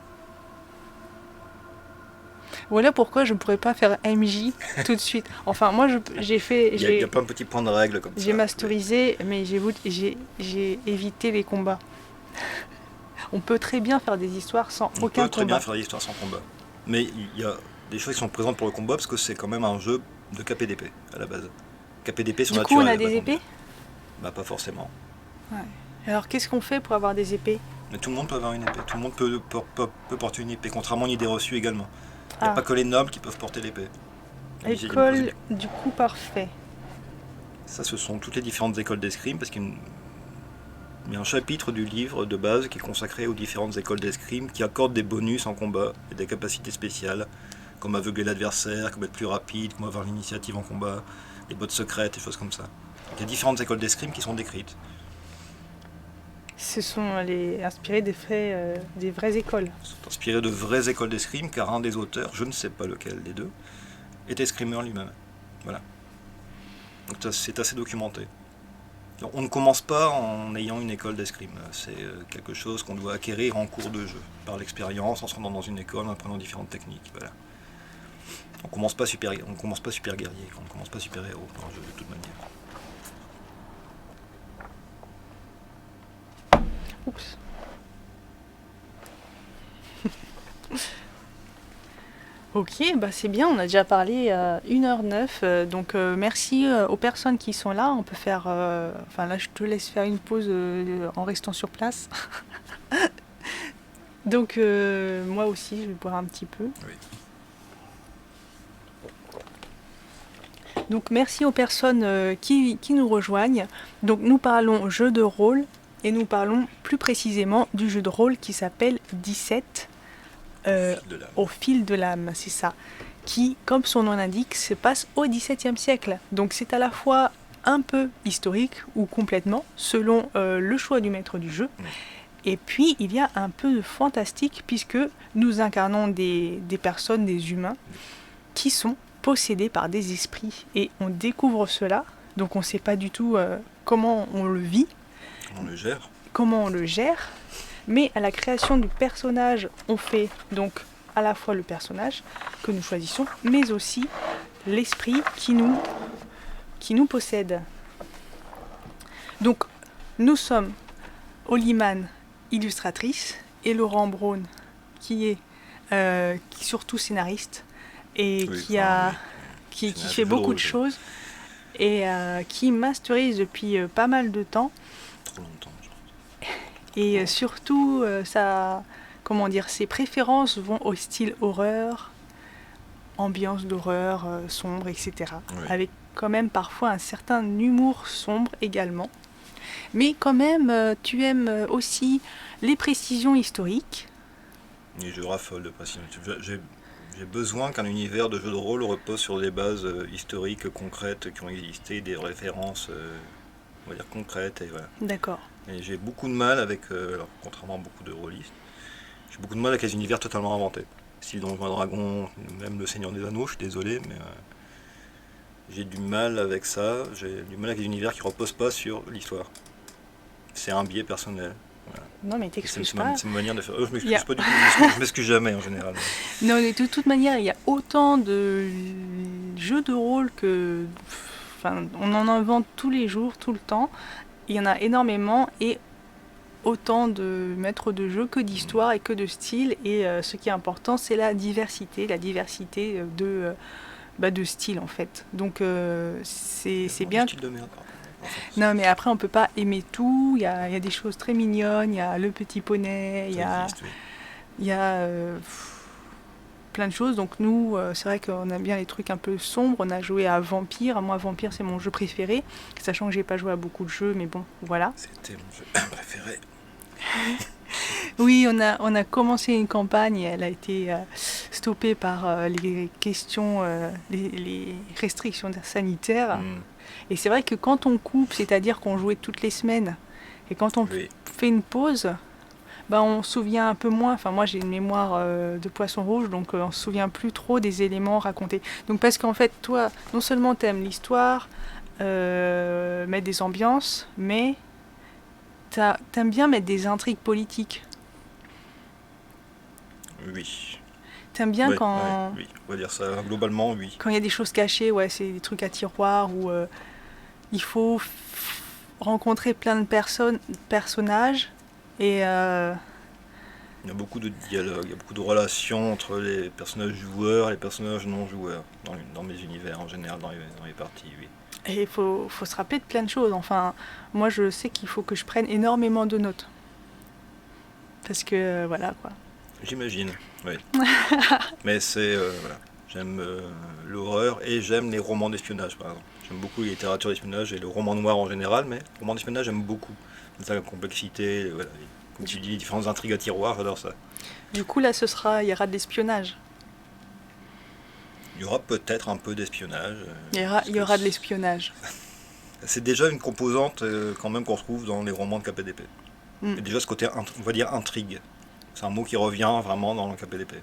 Voilà pourquoi je ne pourrais pas faire MJ tout de suite. Enfin, moi, j'ai fait... Il y a plein de petits points de règle comme ça. J'ai masterisé, mais j'ai évité les combats. On peut très bien faire des histoires sans On aucun peut très combat. bien faire des histoires sans combat. Mais il y a des choses qui sont présentes pour le combat parce que c'est quand même un jeu de KPDP à la base. KPDP sont Du coup, naturels. on a des épées? Bah pas forcément. Ouais. Alors, qu'est-ce qu'on fait pour avoir des épées? Mais tout le monde peut avoir une épée. Tout le monde peut porter une épée, contrairement à une idée reçue également. Il n'y a Ah. pas que les nobles qui peuvent porter l'épée. École du coup parfait. Ça, ce sont toutes les différentes écoles d'escrime, parce qu'il y a un chapitre du livre de base qui est consacré aux différentes écoles d'escrime, qui accordent des bonus en combat et des capacités spéciales, comme aveugler l'adversaire, comme être plus rapide, comme avoir l'initiative en combat, les bottes secrètes, des choses comme ça. Il y a différentes écoles d'escrime qui sont décrites. Ce sont inspirés des vraies écoles. Ils sont inspirés de vraies écoles d'escrime, car un des auteurs, je ne sais pas lequel des deux, est escrimeur lui-même. Voilà. Donc c'est assez documenté. Donc, on ne commence pas en ayant une école d'escrime. C'est quelque chose qu'on doit acquérir en cours de jeu, par l'expérience, en se rendant dans une école, en apprenant différentes techniques. Voilà. On ne commence pas super guerrier, on ne commence pas super héros dans le jeu de toute manière. Oups. Ok, bah c'est bien, on a déjà parlé 1h09, donc merci aux personnes qui sont là. On peut faire, enfin là je te laisse faire une pause en restant sur place. Donc moi aussi je vais boire un petit peu. Oui. Donc merci aux personnes qui nous rejoignent. Donc nous parlons jeu de rôle et nous parlons plus précisément du jeu de rôle qui s'appelle 17 Fil de l'âme. au fil de l'âme, c'est ça. Qui, comme son nom l'indique, se passe au XVIIe siècle. Donc c'est à la fois un peu historique ou complètement, selon le choix du maître du jeu. Et puis il y a un peu de fantastique puisque nous incarnons des personnes, des humains, qui sont possédés par des esprits. Et on découvre cela, donc on ne sait pas du tout comment on le vit, On le gère. comment on le gère, mais à la création du personnage, on fait donc à la fois le personnage que nous choisissons, mais aussi l'esprit qui nous possède. Donc nous sommes Oliman, illustratrice, et Laurent Braun, qui est surtout scénariste, et Oui, qui, enfin, a, oui. qui Scénariste fait de jeu de beaucoup rôle, de choses, et qui masterise depuis pas mal de temps. trop longtemps. Et surtout, comment dire, ses préférences vont au style horreur, ambiance d'horreur, sombre, etc. Oui. Avec quand même parfois un certain humour sombre également. Mais quand même, tu aimes aussi les précisions historiques. Et je raffole de précision. J'ai besoin qu'un univers de jeu de rôle repose sur des bases historiques concrètes qui ont existé, des références, on va dire concrètes, et voilà. D'accord. Et j'ai beaucoup de mal avec, alors, contrairement à beaucoup de rôlistes, j'ai beaucoup de mal avec les univers totalement inventés. Style Donjons et Dragons, même le Seigneur des Anneaux, je suis désolé, mais j'ai du mal avec ça. J'ai du mal avec les univers qui reposent pas sur l'histoire. C'est un biais personnel. Non, mais Et t'excuses c'est pas. ma manière de faire. Je Il y a- m'excuse pas du tout, je m'excuse jamais en général. Non, mais de toute manière, il y a autant de jeux de rôle que... Enfin, on en invente tous les jours, tout le temps. Il y en a énormément et autant de maîtres de jeu que d'histoire et que de style. Et ce qui est important, c'est la diversité de style en fait. Donc c'est bien. Style de merde. Non, mais après, on peut pas aimer tout. Il y a des choses très mignonnes. Il y a le petit poney. Il y a, existe, oui. il y a plein de choses. Donc nous, c'est vrai qu'on aime bien les trucs un peu sombres. On a joué à Vampire. Moi, Vampire, c'est mon jeu préféré. Sachant que j'ai pas joué à beaucoup de jeux, mais bon, voilà. C'était mon jeu préféré. Oui, on a commencé une campagne et elle a été stoppée par les questions, les restrictions sanitaires. Et c'est vrai que quand on coupe, c'est-à-dire qu'on jouait toutes les semaines, et quand on Oui. fait une pause, ben on se souvient un peu moins. Enfin, moi j'ai une mémoire de poisson rouge, donc on se souvient plus trop des éléments racontés. Donc parce qu'en fait, toi, non seulement t'aimes l'histoire, mettre des ambiances, mais t'aimes bien mettre des intrigues politiques. Oui. T'aimes bien Ouais, quand ouais, oui, on va dire ça. Globalement, oui. quand il y a des choses cachées, ouais, c'est des trucs à tiroir où il faut rencontrer plein de personnages et Il y a beaucoup de dialogues, il y a beaucoup de relations entre les personnages joueurs et les personnages non joueurs dans mes univers en général, dans les parties, oui. et il faut se rappeler de plein de choses. Enfin, moi je sais qu'il faut que je prenne énormément de notes parce que voilà quoi. J'imagine, oui. Mais c'est, voilà. J'aime l'horreur et j'aime les romans d'espionnage, par exemple. J'aime beaucoup la littérature d'espionnage et le roman noir en général, mais le roman d'espionnage, j'aime beaucoup. La complexité, voilà. Comme tu dis, les différentes intrigues à tiroir, j'adore ça. Du coup là, il y aura de l'espionnage. Il y aura peut-être un peu d'espionnage. Il y aura de l'espionnage. C'est déjà une composante quand même qu'on retrouve dans les romans de KPDP. Mm. Et déjà ce côté, on va dire, intrigue. C'est un mot qui revient vraiment dans le KPDP.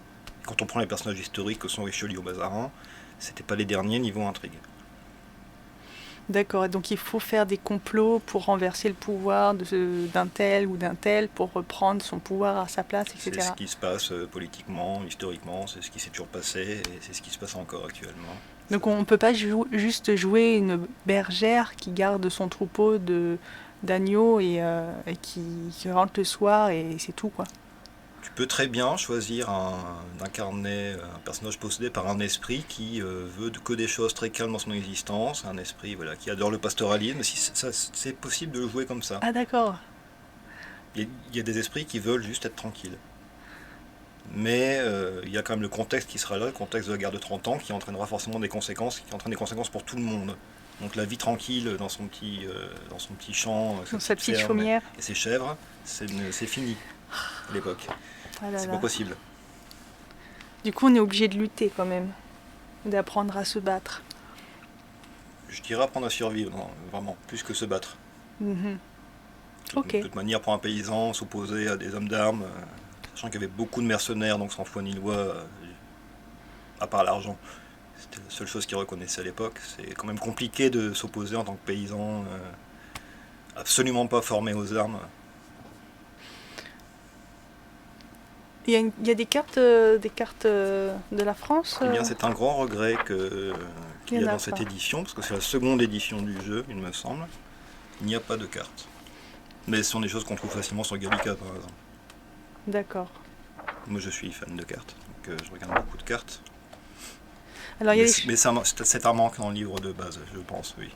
Quand on prend les personnages historiques que sont Richelieu ou Mazarin, c'était pas les derniers niveau intrigue. D'accord, donc il faut faire des complots pour renverser le pouvoir d'un tel ou d'un tel, pour reprendre son pouvoir à sa place, etc. C'est ce qui se passe politiquement, historiquement, c'est ce qui s'est toujours passé et c'est ce qui se passe encore actuellement. Donc on ne peut pas juste jouer une bergère qui garde son troupeau d'agneaux et qui rentre le soir et c'est tout quoi. Tu peux très bien choisir d'incarner un personnage possédé par un esprit qui veut que des choses très calmes dans son existence, un esprit voilà, qui adore le pastoralisme. Si c'est possible de le jouer comme ça. Ah d'accord. Il y a des esprits qui veulent juste être tranquilles. Mais il y a quand même le contexte qui sera là, le contexte de la guerre de 30 ans, qui entraînera forcément des conséquences, qui entraîne des conséquences pour tout le monde. Donc la vie tranquille dans son petit champ, Dans sa petite ferme chaumière. et ses chèvres, c'est fini à l'époque. Ah là C'est là. pas possible. Du coup, on est obligé de lutter quand même, d'apprendre à se battre. Je dirais apprendre à survivre, non, vraiment, plus que se battre. Mhm. Ok. De toute manière, pour un paysan, s'opposer à des hommes d'armes, sachant qu'il y avait beaucoup de mercenaires, donc sans foi ni loi, à part l'argent. C'était la seule chose qu'ils reconnaissaient à l'époque. C'est quand même compliqué de s'opposer en tant que paysan, absolument pas formé aux armes. Il y a des cartes de la France. Eh bien, c'est un grand regret qu'il y Il y a en a dans cette pas. édition, parce que c'est la seconde édition du jeu, il me semble. Il n'y a pas de cartes. Mais ce sont des choses qu'on trouve facilement sur Gallica, par exemple. D'accord. Moi, je suis fan de cartes, donc je regarde beaucoup de cartes. Alors, il y a Mais c'est un manque dans le livre de base, je pense, oui.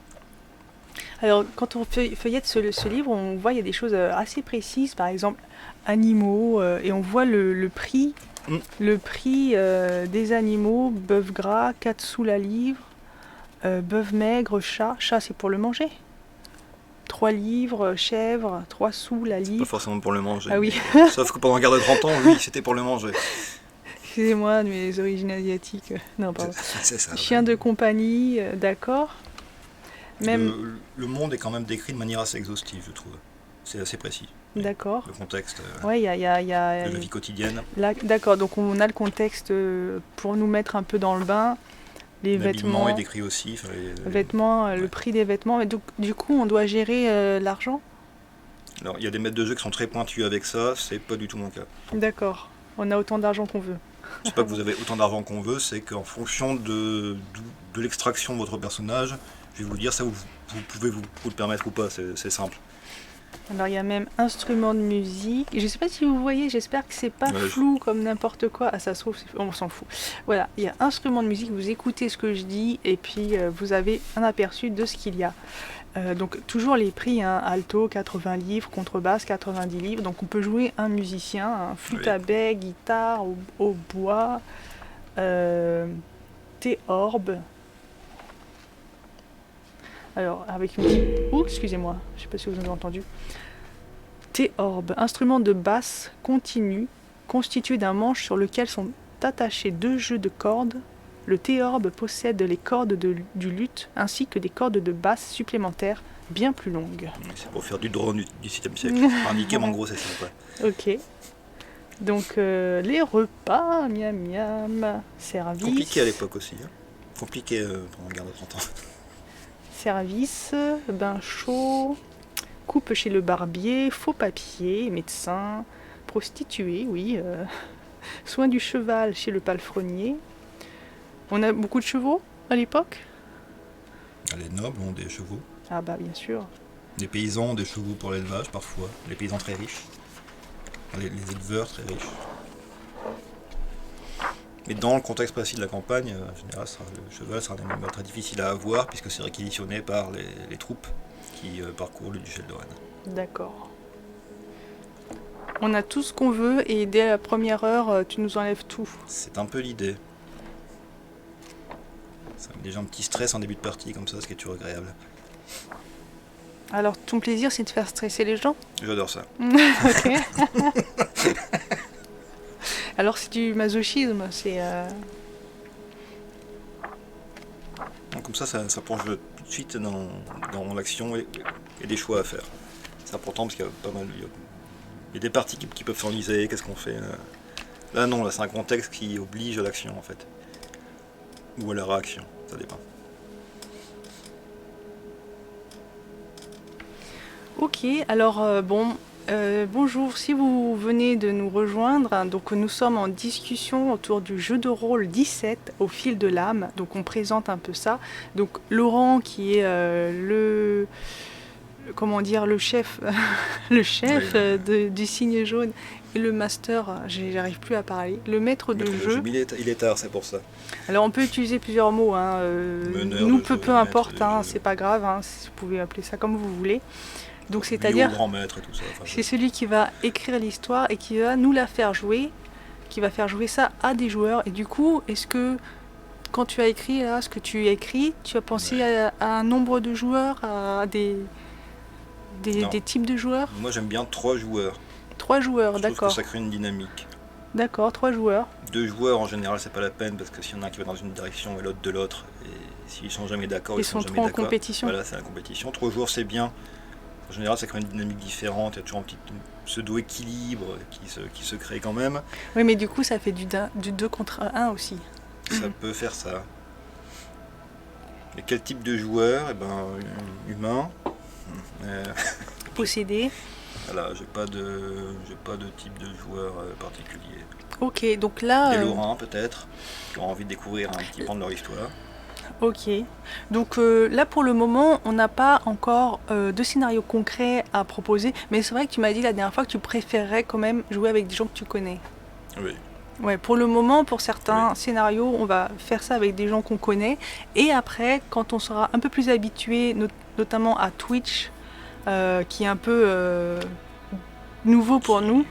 Alors, quand on feuillette ce livre, on voit il y a des choses assez précises, par exemple animaux, et on voit le prix, Mm. le prix des animaux, bœuf gras, 4 sous la livre, bœuf maigre, chat c'est pour le manger. 3 livres, chèvre, 3 sous la Pas livre. forcément pour le manger. Ah oui, Sauf que pendant la guerre de 30 ans, oui, c'était pour le manger. excusez-moi de mes origines asiatiques. Non, pardon. C'est ça. Chien de compagnie, d'accord. Même, Le monde est quand même décrit de manière assez exhaustive, je trouve. C'est assez précis. Oui. d'accord. Le contexte Ouais, il y a de la vie quotidienne, là, d'accord, donc on a le contexte pour nous mettre un peu dans le bain, les l'habillement vêtements, est décrit aussi. Enfin, vêtements, le ouais. prix des vêtements. Et donc, du coup, on doit gérer l'argent. Alors, il y a des maîtres de jeu qui sont très pointus avec ça, c'est pas du tout mon cas. D'accord. On a autant d'argent qu'on veut. C'est pas que vous avez autant d'argent qu'on veut, c'est qu'en fonction de l'extraction de votre personnage, je vais vous dire ça, vous pouvez vous le permettre ou pas, c'est simple. Alors, il y a même instruments de musique. Je ne sais pas si vous voyez, j'espère que c'est pas Ouais, flou comme n'importe quoi. Ah, ça se trouve, on s'en fout. Voilà, il y a instruments de musique, vous écoutez ce que je dis et puis vous avez un aperçu de ce qu'il y a. Donc toujours les prix, hein, alto 80 livres, contrebasse 90 livres. Donc on peut jouer un musicien, un flûte Oui. à bec, guitare, au bois, théorbe. Alors avec une petite... Ouh, excusez-moi, je ne sais pas si vous avez entendu. Théorbe, instrument de basse continu, constitué d'un manche sur lequel sont attachés 2 jeux de cordes. Le théorbe possède les cordes du luth ainsi que des cordes de basse supplémentaires bien plus longues. C'est pour faire du drone du 7e siècle. Indiqué, mais en gros, c'est ça. Quoi. Ok. Donc les repas, miam miam, service. Compliqué à l'époque aussi. Hein. Compliqué pendant la guerre de 30 ans. Service, bain chaud, coupe chez le barbier, faux papier, médecin, prostituée, oui. Soin du cheval chez le palefrenier. On a beaucoup de chevaux à l'époque? Les nobles ont des chevaux. Ah bah bien sûr. Les paysans ont des chevaux pour l'élevage parfois. Les paysans très riches. Les éleveurs très riches. Mais dans le contexte précis de la campagne, en général, le cheval sera un animal très difficile à avoir puisque c'est réquisitionné par les troupes qui parcourent le duché de Lorraine. D'accord. On a tout ce qu'on veut et dès la première heure, tu nous enlèves tout. C'est un peu l'idée. Ça met déjà un petit stress en début de partie comme ça, ce qui est toujours agréable. Alors ton plaisir c'est de faire stresser les gens? J'adore ça. Ok. Alors c'est du masochisme, c'est... Donc, comme ça plonge tout de suite dans l'action et des choix à faire. C'est important parce qu'il y a pas mal... Il y a des parties qui peuvent s'enliser, qu'est-ce qu'on fait là non, là c'est un contexte qui oblige à l'action en fait. Ou à la réaction, ça dépend. Ok, alors bonjour, si vous venez de nous rejoindre, hein, donc nous sommes en discussion autour du jeu de rôle 17 au fil de l'âme, donc on présente un peu ça. Donc Laurent qui est comment dire, le chef, le chef Oui. du cygne jaune et le master, j'arrive plus à parler, le maître de jeu. Il est tard, c'est pour ça. Alors on peut utiliser plusieurs mots, hein, Meneur nous de jeu, peu maître importe, de hein, jeu. c'est pas grave, hein, vous pouvez appeler ça comme vous voulez. Donc Lui c'est-à-dire, ou grand maître et tout ça. Enfin, c'est celui qui va écrire l'histoire et qui va nous la faire jouer, qui va faire jouer ça à des joueurs. Et du coup, est-ce que quand tu as écrit là, ce que tu écris, tu as pensé à un nombre de joueurs, à des Non. types de joueurs? Moi j'aime bien 3 joueurs. 3 joueurs, Je trouve que d'accord. ça crée une dynamique. D'accord, 3 joueurs. 2 joueurs en général c'est pas la peine parce que s'il y en a un qui va dans une direction et l'autre de l'autre, et s'ils sont jamais d'accord, Ils ils sont sont jamais trop en d'accord. compétition. Voilà, c'est la compétition. 3 joueurs c'est bien. En général ça crée une dynamique différente, il y a toujours un petit pseudo-équilibre qui se crée quand même. Oui, mais du coup, ça fait du 2 contre 1 aussi. Ça peut faire ça. Et quel type de joueur? Eh ben, humain. Possédé. Voilà, j'ai pas de type de joueur particulier. Ok, donc là... Des Lorrains peut-être, qui ont envie de découvrir un petit pan de leur histoire. Ok. Donc là, pour le moment, on n'a pas encore de scénario concret à proposer. Mais c'est vrai que tu m'as dit la dernière fois que tu préférerais quand même jouer avec des gens que tu connais. Oui. Ouais, pour le moment, pour certains Oui. scénarios, on va faire ça avec des gens qu'on connaît. Et après, quand on sera un peu plus habitué, notamment à Twitch, qui est un peu nouveau pour nous.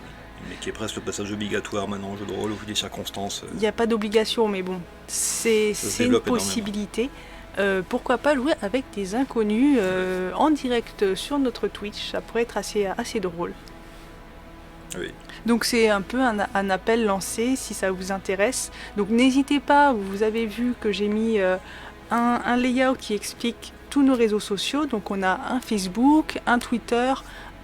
Mais qui est presque le passage obligatoire maintenant au jeu de rôle au vu des circonstances. Il n'y a pas d'obligation, mais bon, c'est une développe possibilité. Pourquoi pas jouer avec des inconnus en direct sur notre Twitch, ça pourrait être assez drôle. Oui. Donc c'est un peu un appel lancé si ça vous intéresse. Donc n'hésitez pas, vous avez vu que j'ai mis un layout qui explique tous nos réseaux sociaux. Donc on a un Facebook, un Twitter,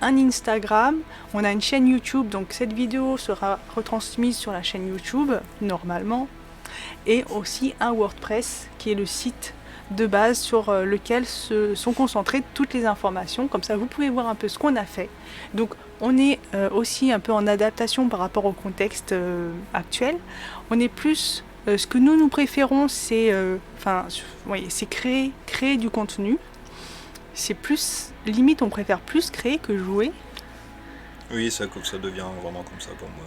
un Instagram, on a une chaîne YouTube. Donc cette vidéo sera retransmise sur la chaîne YouTube normalement. Et aussi un WordPress qui est le site de base sur lequel sont concentrées toutes les informations. Comme ça vous pouvez voir un peu ce qu'on a fait. Donc on est aussi un peu en adaptation par rapport au contexte actuel. On est plus... ce que nous préférons, c'est c'est créer du contenu. C'est plus... Limite, on préfère plus créer que jouer. Oui, ça devient vraiment comme ça pour moi.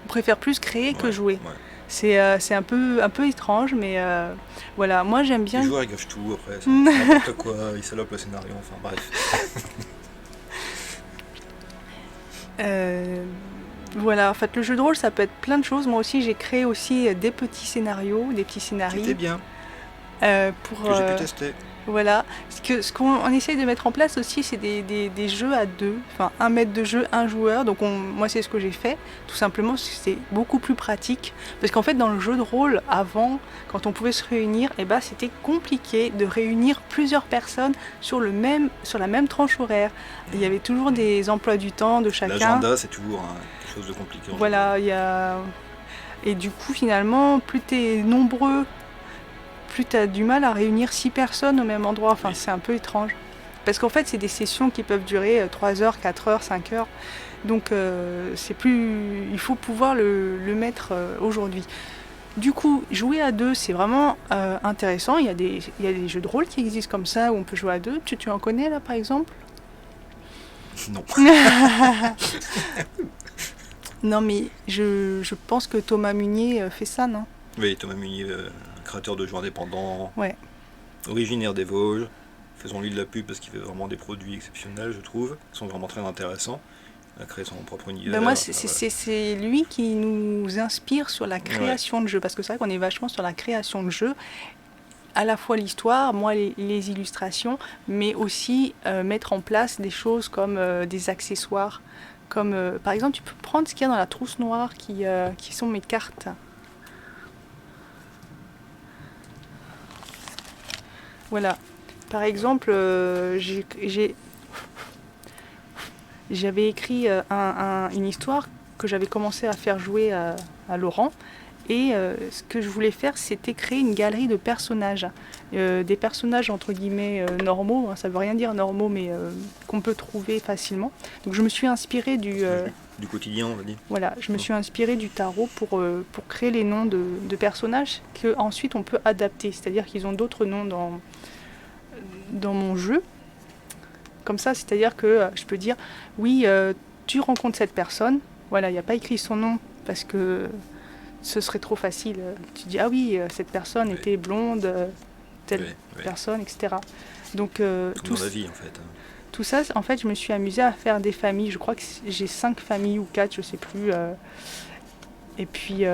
On préfère plus créer que jouer. Ouais. C'est un peu étrange, mais voilà. Moi, j'aime bien... Les joueurs, ils gâchent tout après. C'est n'importe quoi, ils salopent le scénario, enfin bref. Voilà, en fait le jeu de rôle ça peut être plein de choses. Moi aussi j'ai créé aussi des petits scénarios, des petits scénarios. C'était bien, pour, que j'ai pu tester. Voilà, ce qu'on essaye de mettre en place aussi c'est des jeux à deux, enfin un maître de jeu, un joueur. Donc moi c'est ce que j'ai fait, tout simplement parce que c'est beaucoup plus pratique. Parce qu'en fait dans le jeu de rôle avant, quand on pouvait se réunir, c'était compliqué de réunir plusieurs personnes sur la même tranche horaire. Il y avait toujours des emplois du temps de chacun. L'agenda c'est toujours quelque chose de compliqué. Voilà, et du coup finalement plus t'es nombreux, plus tu as du mal à réunir 6 personnes au même endroit. Enfin, oui. C'est un peu étrange. Parce qu'en fait, c'est des sessions qui peuvent durer 3 heures, 4 heures, 5 heures. Donc, il faut pouvoir le mettre aujourd'hui. Du coup, jouer à deux, c'est vraiment intéressant. Il y a des jeux de rôle qui existent comme ça, où on peut jouer à deux. Tu en connais, là, par exemple? Non. Non, mais je pense que Thomas Munier fait ça, non? Oui, Thomas Munier... créateur de jeux indépendants, ouais. Originaire des Vosges, faisons-lui de la pub parce qu'il fait vraiment des produits exceptionnels, je trouve, qui sont vraiment très intéressants. Il a créé son propre univers. Ben moi, c'est lui qui nous inspire sur la création de jeux, parce que c'est vrai qu'on est vachement sur la création de jeux, à la fois l'histoire, moi les illustrations, mais aussi mettre en place des choses comme des accessoires, comme par exemple tu peux prendre ce qu'il y a dans la trousse noire qui sont mes cartes. Voilà. Par exemple, j'avais écrit une histoire que j'avais commencé à faire jouer à Laurent. Et ce que je voulais faire, c'était créer une galerie de personnages. Des personnages entre guillemets normaux, hein, ça ne veut rien dire normaux, mais qu'on peut trouver facilement. Donc je me suis inspirée du quotidien, on va dire. Voilà, je me suis inspirée du tarot pour créer les noms de personnages qu'ensuite on peut adapter. C'est-à-dire qu'ils ont d'autres noms dans mon jeu. Comme ça, c'est-à-dire que je peux dire, oui, tu rencontres cette personne, Voilà, il n'y a pas écrit son nom parce que ce serait trop facile. Tu dis, ah oui, cette personne Oui. était blonde, telle Oui. personne, etc. Donc, Comme dans la vie, en fait. tout ça, en fait, je me suis amusée à faire des familles. Je crois que j'ai 5 familles ou 4, je sais plus. Et puis,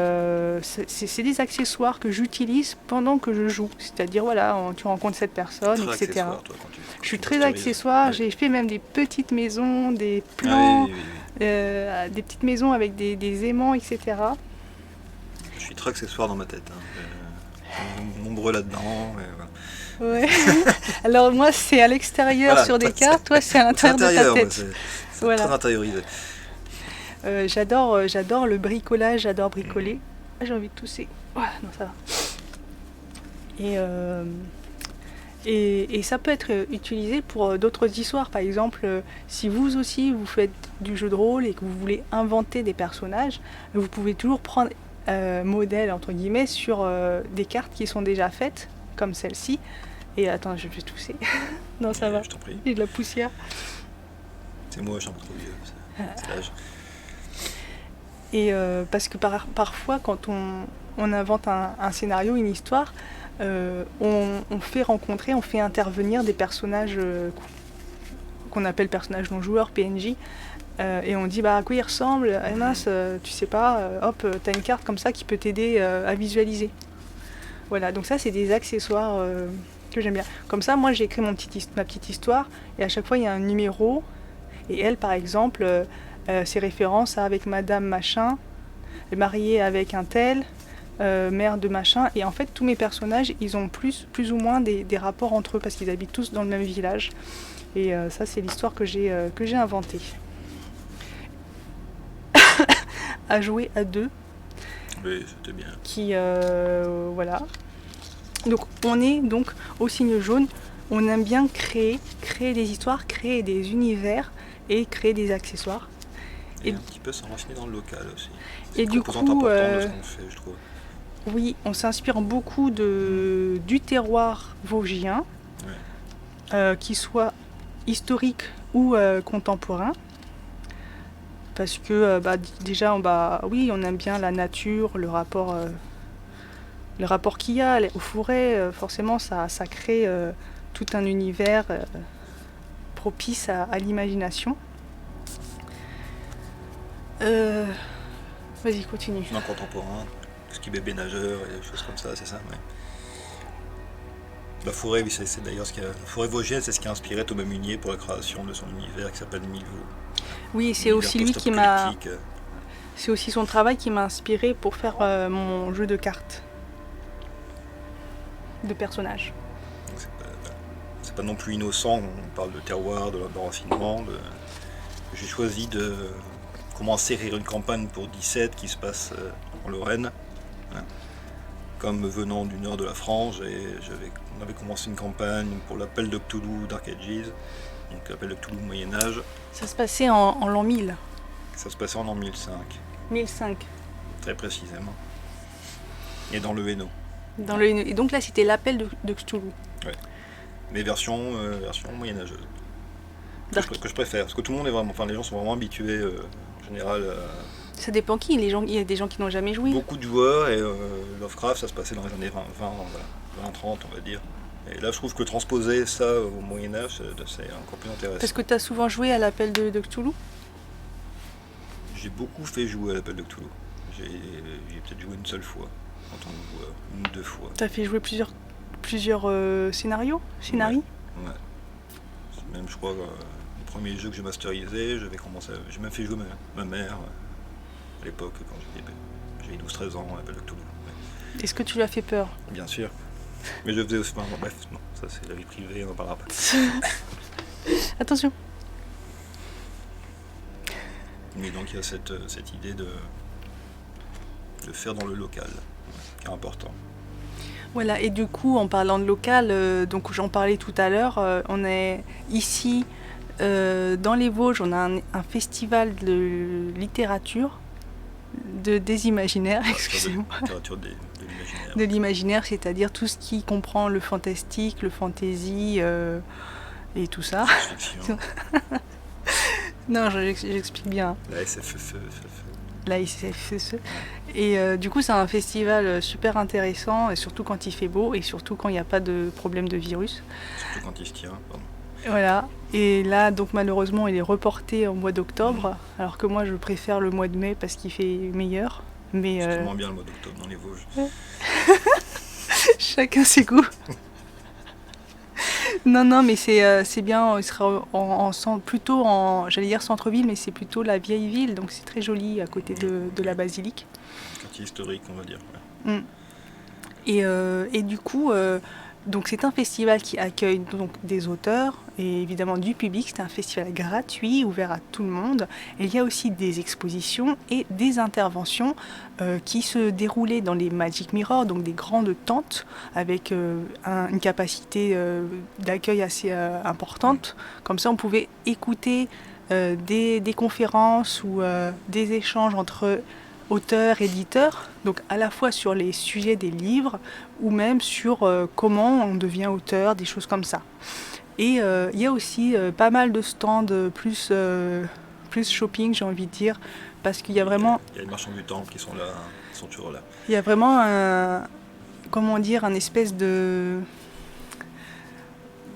c'est des accessoires que j'utilise pendant que je joue. C'est-à-dire, voilà, tu rencontres cette personne, Très etc. accessoire, toi, quand Je suis tu très masterises. accessoire. Ouais. J'ai fait même des petites maisons, des Ah plans, oui, oui, oui. des petites maisons avec des aimants, etc. Je suis très accessoire dans ma tête. Nombreux là-dedans. Voilà. Ouais. Alors moi, c'est à l'extérieur Voilà, sur des toi, cartes. Toi, c'est à c'est l'intérieur de ta intérieur, moi, tête. c'est Voilà. très intériorisé. J'adore le bricolage, j'adore bricoler. Ah, j'ai envie de tousser. Voilà, non, ça va. Et ça peut être utilisé pour d'autres histoires. Par exemple, si vous aussi vous faites du jeu de rôle et que vous voulez inventer des personnages, vous pouvez toujours prendre modèle entre guillemets sur des cartes qui sont déjà faites, comme celle-ci. Et attends, je vais tousser. Non, ça va. Je t'en prie. J'ai de la poussière. C'est moi, je suis un peu trop vieux. C'est l'âge. Et parce que parfois, quand on invente un scénario, une histoire, on fait rencontrer, on fait intervenir des personnages qu'on appelle personnages non joueurs, PNJ, et on dit bah à quoi il ressemble, eh mince, tu sais pas, hop, t'as une carte comme ça qui peut t'aider à visualiser. Voilà, donc ça c'est des accessoires que j'aime bien. Comme ça, moi j'ai écrit ma petite histoire, et à chaque fois il y a un numéro, et elle par exemple, c'est référence à avec Madame Machin, mariée avec un tel, mère de machin, et en fait tous mes personnages ils ont plus ou moins des rapports entre eux parce qu'ils habitent tous dans le même village, et ça c'est l'histoire que j'ai inventée. À jouer à deux, Oui, c'était bien. qui voilà. Donc on est donc au Cygne Jaune, on aime bien créer des histoires, créer des univers et créer des accessoires. Et un petit peu s'enraciner dans le local aussi. Et C'est du une composante coup, importante de ce qu'on fait, je trouve. oui, on s'inspire beaucoup du terroir vosgien, qu'il soit historique ou contemporain. Parce que déjà, oui, on aime bien la nature, le rapport qu'il y a aux forêts. Forcément, ça crée tout un univers propice à l'imagination. Vas-y, continue. Non, contemporain, tout ce qui est bébé nageur et des choses comme ça, c'est ça, ouais. La forêt, oui, c'est d'ailleurs ce qui a... La forêt vosgienne, c'est ce qui a inspiré Thomas Munier pour la création de son univers qui s'appelle Milvaux. Oui, c'est aussi lui qui m'a... C'est aussi son travail qui m'a inspiré pour faire mon jeu de cartes. De personnages. C'est pas non plus innocent, on parle de terroir, de raffinement. J'ai choisi de commencer à écrire une campagne pour 17 qui se passe en Lorraine. Hein. Comme venant du nord de la France, on avait commencé une campagne pour l'appel de Cthulhu Dark Ages, donc l'appel de Cthulhu Moyen-Âge. Ça se passait en l'an 1000. Ça se passait en l'an 1005. 1005. Très précisément. Et dans le Hainaut. Et donc là, c'était l'appel de Cthulhu. Ouais. Mais version moyenâgeuse. Que je préfère, parce que tout le monde est vraiment... Enfin, les gens sont vraiment habitués, en général... Ça dépend qui. Il y a des gens qui n'ont jamais joué. Beaucoup de joueurs, et Lovecraft, ça se passait dans les années 20-30, on va dire. Et là, je trouve que transposer ça au Moyen-Âge, c'est encore plus intéressant. Parce que tu as souvent joué à l'appel de Cthulhu ? J'ai beaucoup fait jouer à l'appel de Cthulhu. J'ai peut-être joué une seule fois, en tant que joueur, une ou deux fois. Tu as fait jouer plusieurs scénarios ? Scénarii ? Ouais. Même, je crois, le premier jeu que j'ai masterisé, j'ai même fait jouer ma mère à l'époque, quand j'avais 12-13 ans, à l'appel de Cthulhu. Ouais. Est-ce que tu lui as fait peur ? Bien sûr. Mais je faisais aussi... Enfin, bref, non, ça c'est la vie privée, on en parlera pas. Attention. Mais donc il y a cette idée de faire dans le local, qui est important. Voilà, et du coup, en parlant de local, donc j'en parlais tout à l'heure, on est ici, dans les Vosges, on a un festival de littérature, des imaginaires, excusez-moi. Littérature de l'imaginaire. De l'imaginaire, c'est-à-dire tout ce qui comprend le fantastique, le fantasy et tout ça. Science-fiction. Non, j'explique bien. La SFFE. La ICFSE. Et du coup, c'est un festival super intéressant, et surtout quand il fait beau, et surtout quand il n'y a pas de problème de virus. Surtout quand il se tient, pardon. Voilà. Et là, donc malheureusement, il est reporté au mois d'octobre, alors que moi, je préfère le mois de mai parce qu'il fait meilleur. Mais C'est tellement bien le mois d'octobre dans les Vosges. chacun ses goûts. Non, mais c'est bien, il sera plutôt en, j'allais dire centre-ville, mais c'est plutôt la vieille ville, donc c'est très joli à côté de la basilique. Quartier historique, on va dire. Mm. Et du coup, donc c'est un festival qui accueille donc des auteurs et évidemment du public. C'est un festival gratuit, ouvert à tout le monde. Et il y a aussi des expositions et des interventions qui se déroulaient dans les Magic Mirror, donc des grandes tentes avec une capacité d'accueil assez importante. Comme ça, on pouvait écouter des conférences ou des échanges entre auteurs, éditeurs, donc à la fois sur les sujets des livres ou même sur comment on devient auteur, des choses comme ça. Et il y a aussi pas mal de stands plus shopping, j'ai envie de dire, parce qu'il y a vraiment... Il y a les marchands du temple qui sont là, qui sont toujours là. Il y a vraiment comment dire, un espèce de...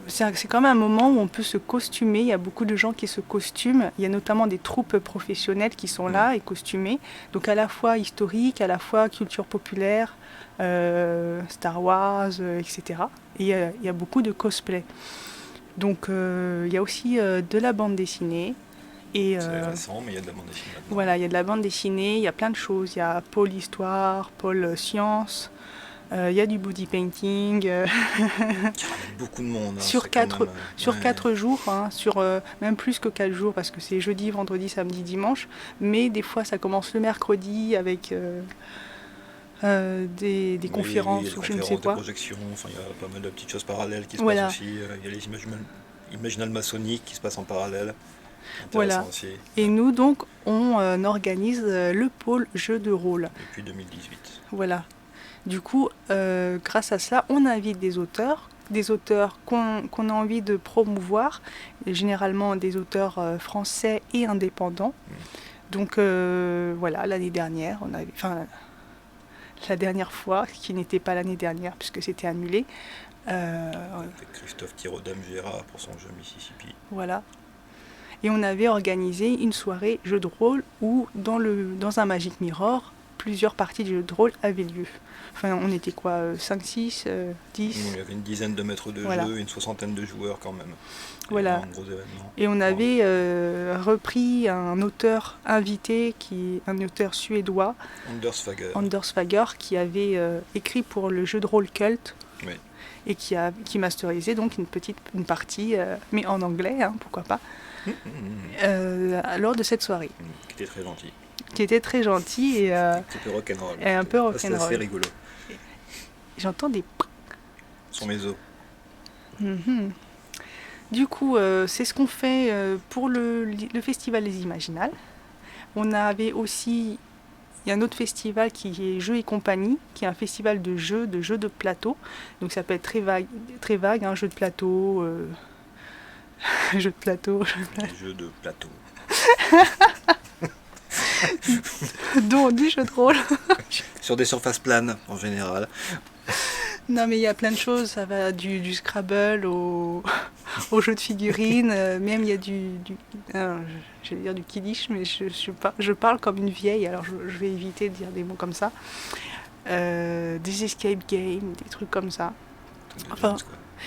C'est quand même un moment où on peut se costumer, il y a beaucoup de gens qui se costument, il y a notamment des troupes professionnelles qui sont là et costumées, donc à la fois historique, à la fois culture populaire, Star Wars, etc. Et il y a beaucoup de cosplay. Donc il y a aussi de la bande dessinée. C'est récent, mais il y a de la bande dessinée maintenant. Voilà, il y a de la bande dessinée, il y a plein de choses, il y a pôle histoire, pôle sciences. Il y a du body painting. Qui ramène beaucoup de monde. Sur 4 jours, hein, sur même plus que 4 jours, parce que c'est jeudi, vendredi, samedi, dimanche. Mais des fois, ça commence le mercredi avec des conférences ou je ne sais quoi. Des projections, enfin, il y a pas mal de petites choses parallèles qui se Voilà. passent aussi. Il y a les imaginales maçonniques qui se passent en parallèle. Voilà. Aussi. Et nous, donc, on organise le pôle jeu de rôle. Depuis 2018. Voilà. Du coup, grâce à cela, on invite des auteurs qu'on a envie de promouvoir, et généralement des auteurs français et indépendants. Donc voilà, l'année dernière, la dernière fois, qui n'était pas l'année dernière puisque c'était annulé. Avec Christophe Thirodem-Gérard pour son jeu Mississippi. Voilà. Et on avait organisé une soirée jeu de rôle où dans un Magic Mirror, plusieurs parties de jeu de rôle avaient lieu. Enfin, on était quoi, 5, 6, 10 Il y avait une dizaine de maîtres de jeu et une soixantaine de joueurs quand même. Voilà. Un gros événement. Et on avait repris un auteur invité, un auteur suédois, Anders Fager, qui avait écrit pour le jeu de rôle Cult. Oui. Et qui masterisait donc une partie, mais en anglais, hein, pourquoi pas, lors de cette soirée. Qui était très gentil. Qui était très gentil et un petit peu rock'n'roll. Et un peu rock'n'roll. C'est assez rigolo. J'entends des... Ce sont mes os. Du coup, c'est ce qu'on fait pour le festival des Imaginales. On avait aussi... Il y a un autre festival qui est Jeux et compagnie, qui est un festival de jeux de plateau. Donc ça peut être très vague, hein, jeux de plateau, jeux de plateau. Jeux de plateau. Donc du jeu de rôle. Sur des surfaces planes en général. Non mais il y a plein de choses, ça va du Scrabble au jeu de figurines, même il y a j'allais dire du Kiddish, mais je parle comme une vieille, alors je vais éviter de dire des mots comme ça. Des escape games, des trucs comme ça. Enfin,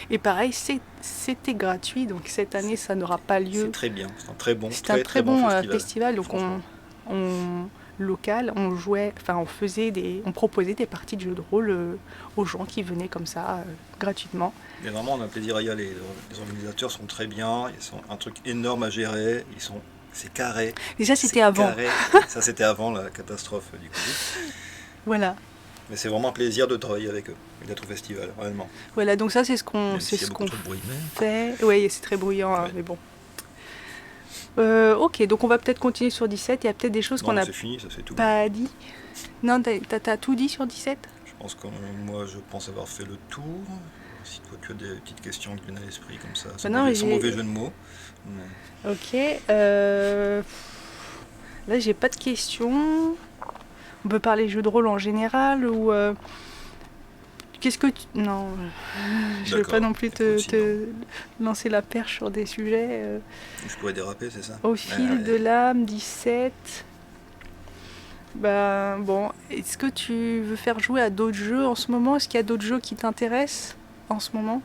et pareil, c'était gratuit, donc cette année ça n'aura pas lieu. C'est très bien, c'est un très bon festival. Donc on proposait des parties de jeux de rôle aux gens qui venaient comme ça gratuitement. Mais vraiment on a plaisir à y aller. Les organisateurs sont très bien, ils sont un truc énorme à gérer, c'est carré. Et ça c'était avant. Ça c'était avant la catastrophe du Covid. Voilà. Mais c'est vraiment un plaisir de travailler avec eux, d'être au festival, réellement. Voilà, donc ça c'est ce qu'on fait. Oui, c'est très bruyant, hein, mais bon. Ok, donc on va peut-être continuer sur 17. Il y a peut-être des choses qu'on a pas dit. Non, t'as tout dit sur 17 ? Je pense que moi, je pense avoir fait le tour. Si toi tu as des petites questions qui viennent à l'esprit comme ça, Bah non, mais sans j'ai- mauvais jeu de mots. Mais Ok. Là, j'ai pas de questions. On peut parler jeux de rôle en général ou qu'est-ce que tu... Non, je vais pas d'accord. non plus Écoute, sinon, te lancer la perche sur des sujets. je pourrais déraper, c'est ça? Au fil de l'âme, 17. Ben bon, est-ce que tu veux faire jouer à d'autres jeux en ce moment? Est-ce qu'il y a d'autres jeux qui t'intéressent en ce moment?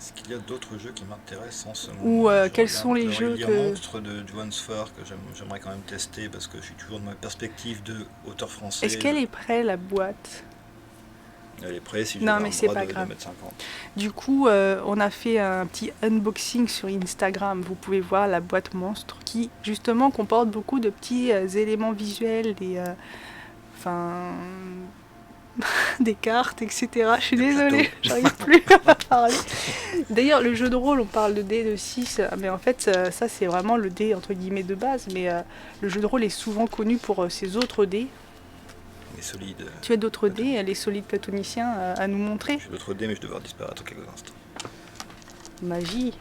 Est-ce qu'il y a d'autres jeux qui m'intéressent en ce moment? Ou Je quels sont les Alors, jeux il y a que... Monstre de Johan Sfar que j'aimerais quand même tester parce que je suis toujours dans ma perspective de auteur français. Est-ce qu'elle est prête, la boîte? Elle est prête si Non, j'avais mais un c'est bras pas de grave. 2,50 m. Du coup, on a fait un petit unboxing sur Instagram. Vous pouvez voir la boîte monstre qui, justement, comporte beaucoup de petits éléments visuels, enfin, des cartes, etc. Je suis Des désolée, plateaux. j'arrive plus à parler. D'ailleurs, le jeu de rôle, on parle de dés de 6, mais en fait, ça, c'est vraiment le dé, entre guillemets, de base. Mais le jeu de rôle est souvent connu pour ses autres dés. Mais solide. Tu as d'autres dés, les solides platoniciens, à nous montrer? J'ai d'autres dés, mais je vais devoir disparaître en quelques instants. Magie.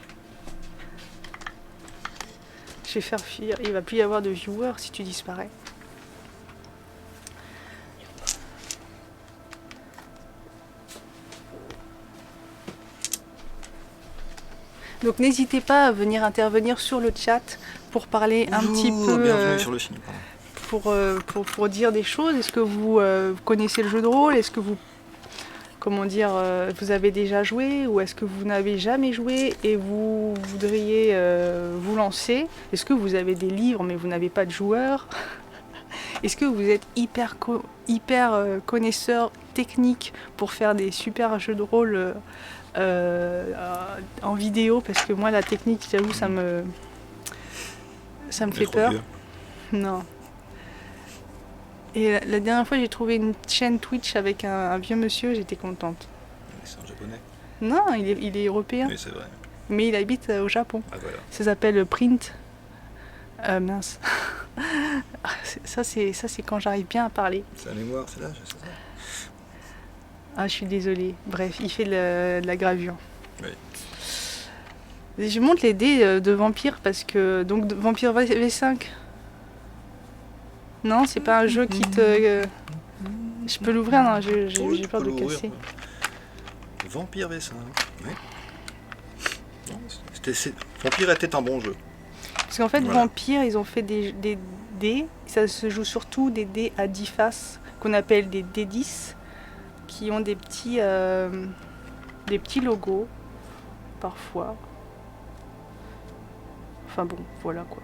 Je vais faire fuir. Il va plus y avoir de viewers si tu disparais. Donc n'hésitez pas à venir intervenir sur le chat pour parler un petit Bonjour, peu, bienvenue sur le film. pour dire des choses. Est-ce que vous connaissez le jeu de rôle? Est-ce que vous, comment dire, vous avez déjà joué? Ou est-ce que vous n'avez jamais joué et vous voudriez vous lancer? Est-ce que vous avez des livres mais vous n'avez pas de joueurs? Est-ce que vous êtes hyper connaisseur technique pour faire des super jeux de rôle en vidéo? Parce que moi, la technique, j'avoue, ça me fait Trop peur. vieux. Non. Et la dernière fois, j'ai trouvé une chaîne Twitch avec un vieux monsieur, j'étais contente. Mais c'est un japonais. Non, il est européen, Oui, c'est vrai. mais il habite au Japon. Ah voilà. Ça s'appelle Print. Mince. Ça, c'est quand j'arrive bien à parler. C'est la mémoire, c'est l'âge, c'est ça? Ah, je suis désolée. Bref, il fait de la gravure. Oui. Et je monte les dés de vampire parce que... Donc, Vampire V5. Non, c'est pas un jeu qui te... Je peux l'ouvrir? Non, j'ai Oui, tu peur peux de l'ouvrir. casser. Vampire V5. Oui. Non, Vampire était un bon jeu. Parce qu'en fait, Voilà. Vampire, ils ont fait des dés. Ça se joue surtout des dés à 10 faces, qu'on appelle des D10, qui ont des petits logos, parfois. Enfin bon, voilà quoi.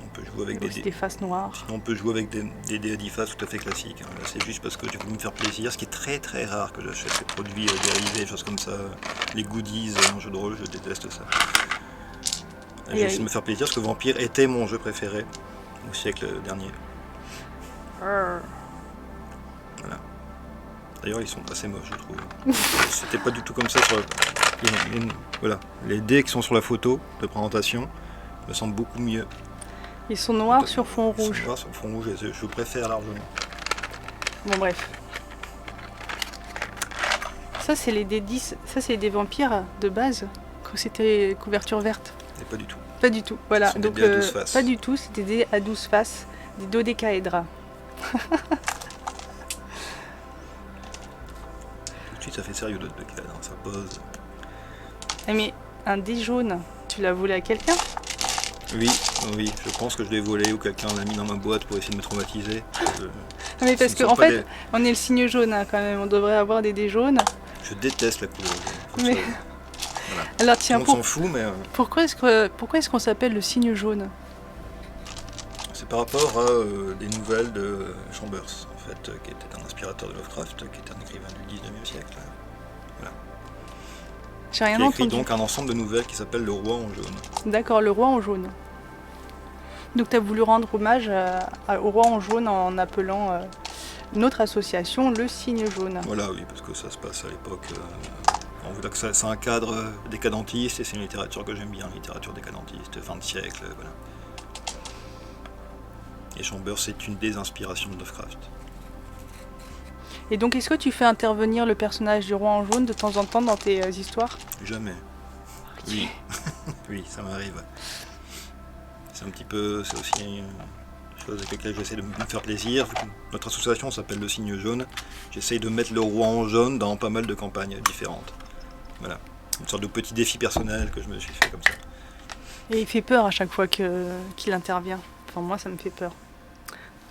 On peut jouer avec Aussi des faces noires. Sinon, on peut jouer avec des dés à 10 faces tout à fait classiques. Là, c'est juste parce que j'ai voulu me faire plaisir, ce qui est très très rare que j'achète des produits dérivés, des choses comme ça. Les goodies en jeu de rôle, je déteste ça. J'ai essayé de me faire plaisir parce que Vampire était mon jeu préféré au siècle dernier. Voilà. D'ailleurs, ils sont assez moches, je trouve. C'était pas du tout comme ça sur voilà. Les dés qui sont sur la photo de présentation me semblent beaucoup mieux. Ils sont noirs sur fond Ils sont rouge. noirs sur fond rouge, et je préfère largement. Bon bref. Ça c'est les D10, ça c'est des vampires de base, quand c'était couverture verte. Et pas du tout. Pas du tout, voilà. Ce sont des Donc dés à 12 faces. pas du tout, c'était des dés à 12 faces, des dodécaédras. Tout de suite, ça fait sérieux de cadre, ça pose. Ah, mais un dé jaune, tu l'as volé à quelqu'un? Oui, oui, je pense que je l'ai volé ou quelqu'un l'a mis dans ma boîte pour essayer de me traumatiser. Non, mais parce Ce ne qu'en sont pas fait, on est le signe jaune hein, quand même, on devrait avoir des dés jaunes. Je déteste la couleur jaune. Mais... Voilà. Alors Tout tiens, le monde s'en fout, mais pourquoi est-ce qu'on s'appelle le signe jaune? c'est par rapport à des nouvelles de Chambers, en fait, qui était un inspirateur de Lovecraft, qui était un écrivain du 19e siècle. J'ai rien Qui a écrit entendu. donc un ensemble de nouvelles qui s'appelle Le Roi en jaune. D'accord, le roi en jaune. Donc tu as voulu rendre hommage au roi en jaune en appelant notre association le signe jaune. Voilà, oui, parce que ça se passe à l'époque. On voit que c'est un cadre décadentiste et c'est une littérature que j'aime bien, littérature décadentiste, fin de siècle, voilà. Et Chambers, c'est une des inspirations de Lovecraft. Et donc, est-ce que tu fais intervenir le personnage du roi en jaune de temps en temps dans tes histoires? Jamais. Oui, oui, ça m'arrive. C'est un petit peu, c'est aussi une chose avec laquelle j'essaie de me faire plaisir. Notre association s'appelle le Cygne Jaune. J'essaye de mettre le roi en jaune dans pas mal de campagnes différentes. Voilà, une sorte de petit défi personnel que je me suis fait comme ça. Et il fait peur à chaque fois qu'il intervient. Enfin, moi, ça me fait peur.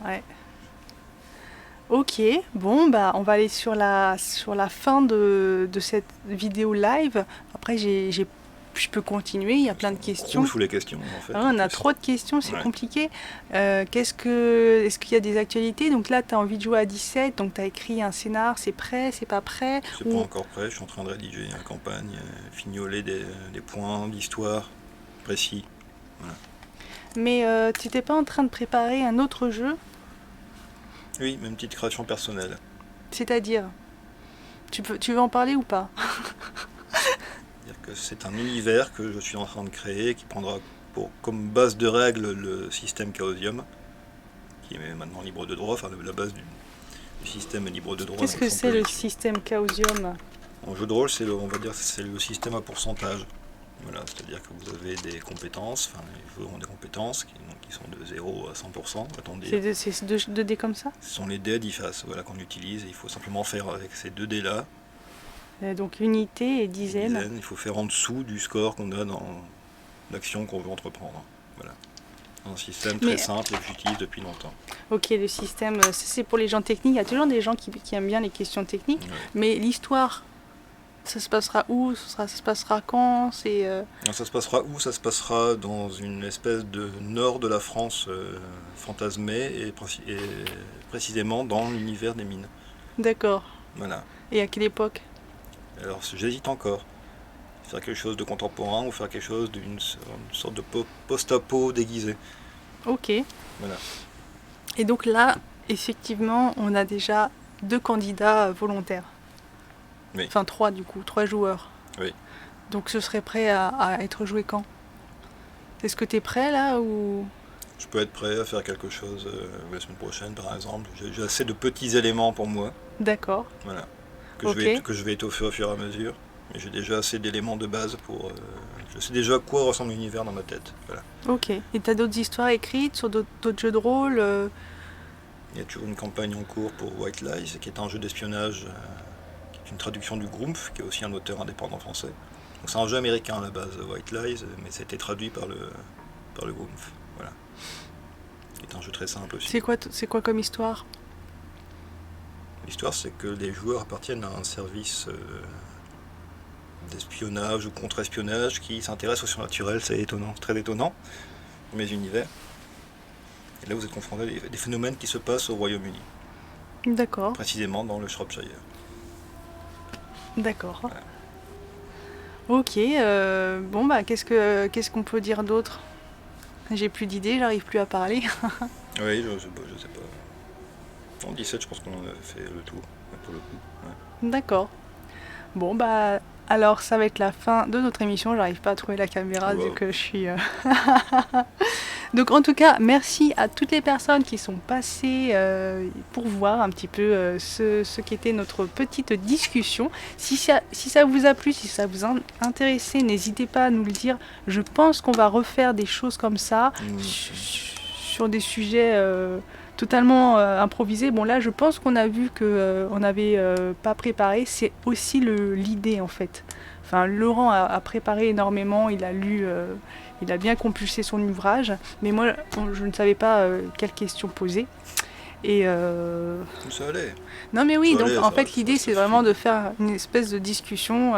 Ouais. Ok, bon, bah, on va aller sur la fin de cette vidéo live. Après, je peux continuer, il y a plein de questions. Roule sous les questions, en fait. Ah, on a trop de questions, c'est Ouais. compliqué. Est-ce qu'il y a des actualités? Donc là, tu as envie de jouer à 17, donc tu as écrit un scénar, c'est prêt, c'est pas prêt? C'est pas encore prêt, je suis en train de rédiger une campagne, fignoler des points d'histoire précis. Mais tu n'étais pas en train de préparer un autre jeu? Oui, même petite création personnelle. C'est-à-dire, tu veux en parler ou pas? C'est-à-dire que c'est un univers que je suis en train de créer qui prendra comme base de règles le système Chaosium, qui est maintenant libre de droit, enfin la base du système est libre de droit. Qu'est-ce que c'est le système Chaosium? En jeu de rôle, on va dire, c'est le système à pourcentage. Voilà, c'est-à-dire que vous avez des compétences, enfin les joueurs ont des compétences qui sont de 0 à 100%, va-t-on dire. C'est 2 dés comme ça? Ce sont les dés à 10 faces, voilà, qu'on utilise, et il faut simplement faire avec ces 2 dés-là. Donc unité et dizaine. Il faut faire en dessous du score qu'on a dans l'action qu'on veut entreprendre. Voilà. Un système très simple et que j'utilise depuis longtemps. Ok, le système, c'est pour les gens techniques. Il y a toujours des gens qui aiment bien les questions techniques. Ouais. Mais l'histoire, ça se passera où? Ça se passera quand? Ça se passera où? Ça se passera dans une espèce de nord de la France fantasmée et précisément dans l'univers des mines. D'accord. Voilà. Et à quelle époque? Alors j'hésite encore. Faire quelque chose de contemporain ou faire quelque chose d'une sorte de post-apo déguisé. Ok. Voilà. Et donc là, effectivement, on a déjà 2 candidats volontaires. Oui. Enfin 3 du coup, 3 joueurs. Oui. Donc ce serait prêt à être joué quand? Est-ce que tu es prêt là ou... Je peux être prêt à faire quelque chose la semaine prochaine par exemple. J'ai assez de petits éléments pour moi. D'accord. Voilà. Que je vais étoffer au fur et à mesure. Mais j'ai déjà assez d'éléments de base pour... je sais déjà à quoi ressemble l'univers dans ma tête. Voilà. Ok. Et tu as d'autres histoires écrites sur d'autres jeux de rôle Il y a toujours une campagne en cours pour White Lies, qui est un jeu d'espionnage, qui est une traduction du Grumpf, qui est aussi un auteur indépendant français. Donc c'est un jeu américain à la base, White Lies, mais ça a été traduit par le Grumpf. Voilà. C'est un jeu très simple aussi. C'est quoi comme histoire? L'histoire, c'est que les joueurs appartiennent à un service d'espionnage ou contre-espionnage qui s'intéresse au surnaturel. C'est étonnant, très étonnant, dans mes univers. Et là, vous êtes confronté à des phénomènes qui se passent au Royaume-Uni. D'accord. Précisément dans le Shropshire. D'accord. Voilà. Ok, bon bah qu'est-ce qu'on peut dire d'autre? J'ai plus d'idées, j'arrive plus à parler. Oui, je sais pas. En 17, je pense qu'on a fait le tour, pour le coup. Ouais. D'accord. Bon bah alors ça va être la fin de notre émission, j'arrive pas à trouver la caméra vu que je suis... Donc en tout cas, merci à toutes les personnes qui sont passées pour voir un petit peu ce qu'était notre petite discussion. Si ça vous a plu, si ça vous a intéressé, n'hésitez pas à nous le dire. Je pense qu'on va refaire des choses comme ça sur des sujets totalement improvisés. Bon là, je pense qu'on a vu qu'on n'avait pas préparé. C'est aussi l'idée en fait. Enfin, Laurent a préparé énormément, il a lu... il a bien compulsé son ouvrage, mais moi, je ne savais pas quelles questions poser. Et ça allait. Non, mais oui, donc en fait, l'idée, c'est vraiment de faire une espèce de discussion,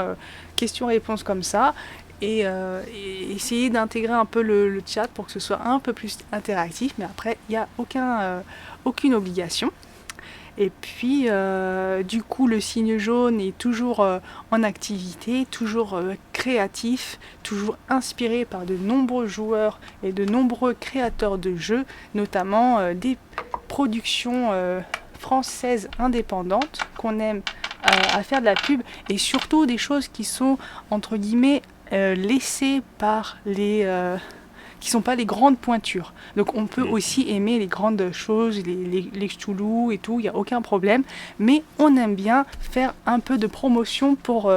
questions-réponses comme ça, et essayer d'intégrer un peu le chat pour que ce soit un peu plus interactif, mais après, il n'y a aucune obligation. Et puis, du coup, le Cygne Jaune est toujours en activité, toujours créatif, toujours inspiré par de nombreux joueurs et de nombreux créateurs de jeux, notamment des productions françaises indépendantes qu'on aime à faire de la pub, et surtout des choses qui sont, entre guillemets, laissées par les qui sont pas les grandes pointures. Donc on peut Mhm. aussi aimer les grandes choses, les Cthulhu et tout, il n'y a aucun problème. Mais on aime bien faire un peu de promotion pour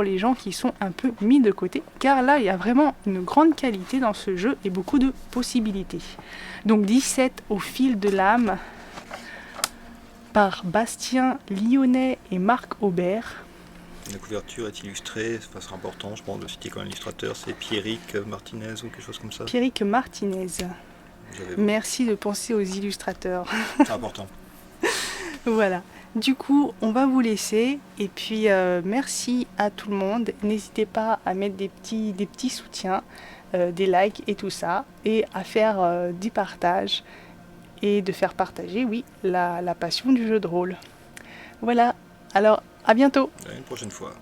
les gens qui sont un peu mis de côté, car là il y a vraiment une grande qualité dans ce jeu et beaucoup de possibilités. Donc 17 au fil de l'âme par Bastien Lyonnais et Marc Aubert. La couverture est illustrée, ça sera important, je pense, de citer quand même l'illustrateur, c'est Pierrick Martinez ou quelque chose comme ça. Pierrick Martinez. J'avais... Merci de penser aux illustrateurs. C'est important. Voilà. Du coup, on va vous laisser et puis merci à tout le monde. N'hésitez pas à mettre des petits soutiens, des likes et tout ça, et à faire du partage et de faire partager, oui, la passion du jeu de rôle. Voilà. Alors, à bientôt. À une prochaine fois.